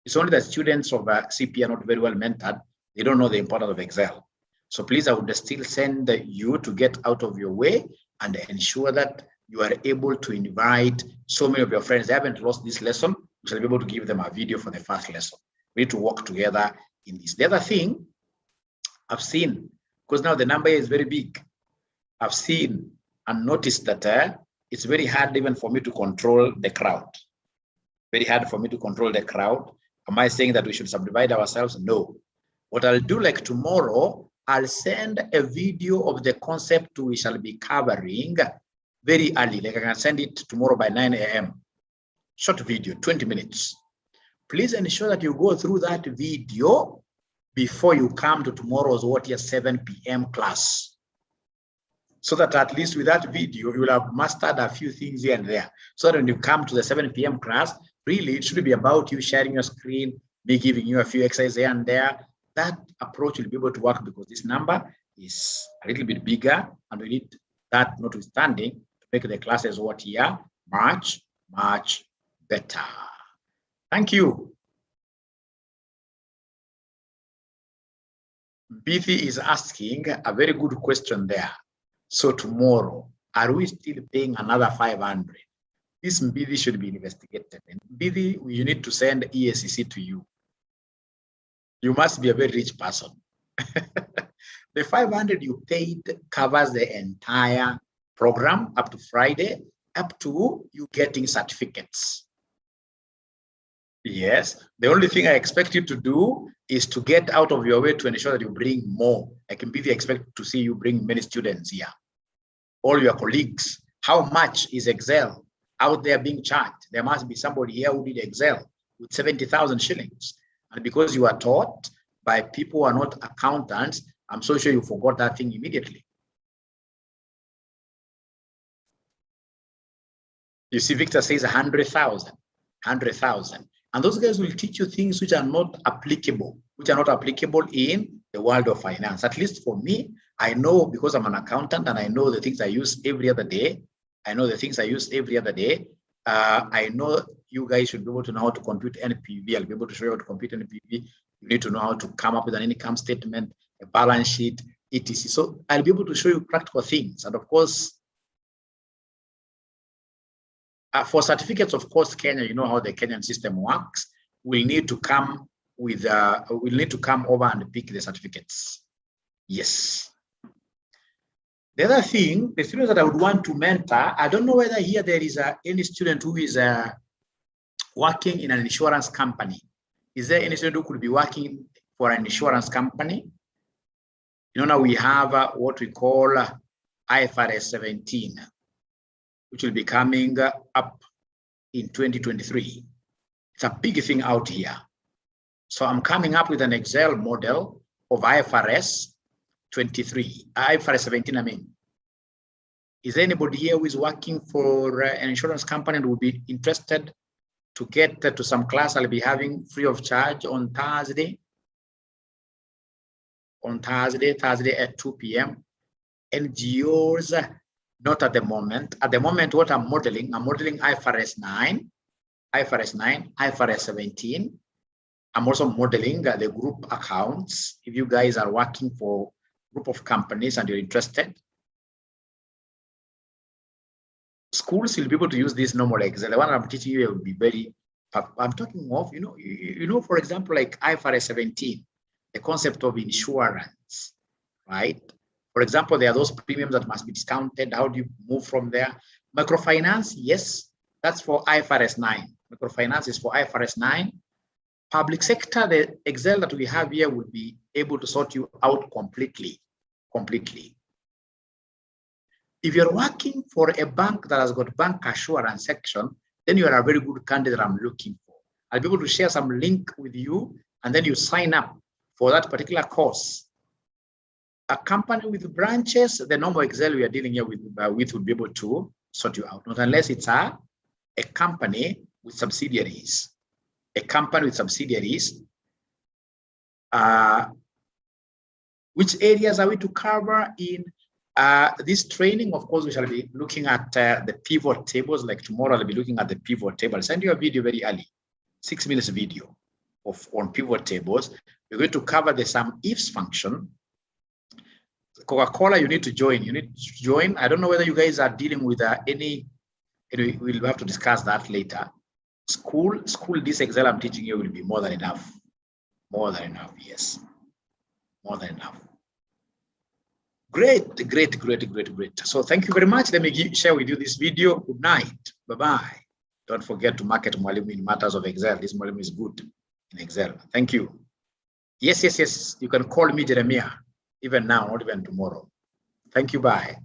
It's only that students of CPA are not very well mentored. They don't know the importance of Excel. So please, I would still send you to get out of your way and ensure that you are able to invite so many of your friends. They haven't lost this lesson. We shall be able to give them a video for the first lesson. We need to work together in this. The other thing I've seen, because now the number is very big, I've seen and noticed that it's very hard even for me to control the crowd. Very hard for me to control the crowd. Am I saying that we should subdivide ourselves? No. What I'll do, like tomorrow, I'll send a video of the concept we shall be covering very early. Like I can send it tomorrow by 9 a.m. Short video, 20 minutes. Please ensure that you go through that video before you come to tomorrow's 7 p.m. class. So that at least with that video, you will have mastered a few things here and there. So that when you come to the 7 p.m. class, really, it should be about you sharing your screen, me giving you a few exercises here and there. That approach will be able to work because this number is a little bit bigger, and we need that notwithstanding to make the classes much better. Thank you. Bithi is asking a very good question there. So tomorrow, are we still paying another 500? This Bithi should be investigated. And Bithi, you need to send ESCC to you. You must be a very rich person. The 500 you paid covers the entire program up to Friday, up to you getting certificates. Yes, the only thing I expect you to do is to get out of your way to ensure that you bring more. I can be expect to see you bring many students here. All your colleagues, how much is Excel out there being charged? There must be somebody here who did Excel with 70,000 shillings. And because you are taught by people who are not accountants, I'm so sure you forgot that thing immediately. You see, Victor says 100,000. And those guys will teach you things which are not applicable, in the world of finance. At least for me, I know because I'm an accountant and I know the things I use every other day. I know you guys should be able to know how to compute NPV. I'll be able to show you how to compute NPV. You need to know how to come up with an income statement, a balance sheet, etc. So I'll be able to show you practical things. And of course, for certificates, of course, Kenya, you know how the Kenyan system works. We'll need to come over and pick the certificates. Yes. The other thing, the students that I would want to mentor, I don't know whether here there is any student who is working in an insurance company. Is there any student who could be working for an insurance company? You know, now we have what we call IFRS 17. Which will be coming up in 2023. It's a big thing out here. So I'm coming up with an Excel model of IFRS 17, I mean. Is there anybody here who is working for an insurance company and would be interested to get to some class I'll be having free of charge on Thursday? Thursday at 2 p.m. NGOs, not at the moment. At the moment, what I'm modeling IFRS 9, IFRS 17. I'm also modeling the group accounts. If you guys are working for group of companies and you're interested, schools will be able to use this normal Excel. The one I'm teaching you will be very, I'm talking of, for example, like IFRS 17, the concept of insurance, right? For example, there are those premiums that must be discounted. How do you move from there? Microfinance, yes, that's for IFRS 9. Microfinance is for IFRS 9. Public sector, the Excel that we have here will be able to sort you out completely. If you're working for a bank that has got bank assurance section, then you are a very good candidate I'm looking for. I'll be able to share some link with you, and then you sign up for that particular course. A company with branches, the normal Excel we are dealing here with will be able to sort you out, not unless it's a company with subsidiaries. A company with subsidiaries. Which areas are we to cover in this training? Of course, we shall be looking at the pivot tables. Like tomorrow, I'll be looking at the pivot table. I'll send you a video very early, 6 minutes video on pivot tables. We're going to cover the sum ifs function. Coca-Cola, you need to join. I don't know whether you guys are dealing with any. We'll have to discuss that later. School, this Excel I'm teaching you will be more than enough. More than enough, yes. More than enough. Great. So thank you very much. Let me share with you this video. Good night. Bye-bye. Don't forget to market Mwalimu in matters of Excel. This Mwalimu is good in Excel. Thank you. Yes. You can call me Jeremiah, even now, not even tomorrow. Thank you. Bye.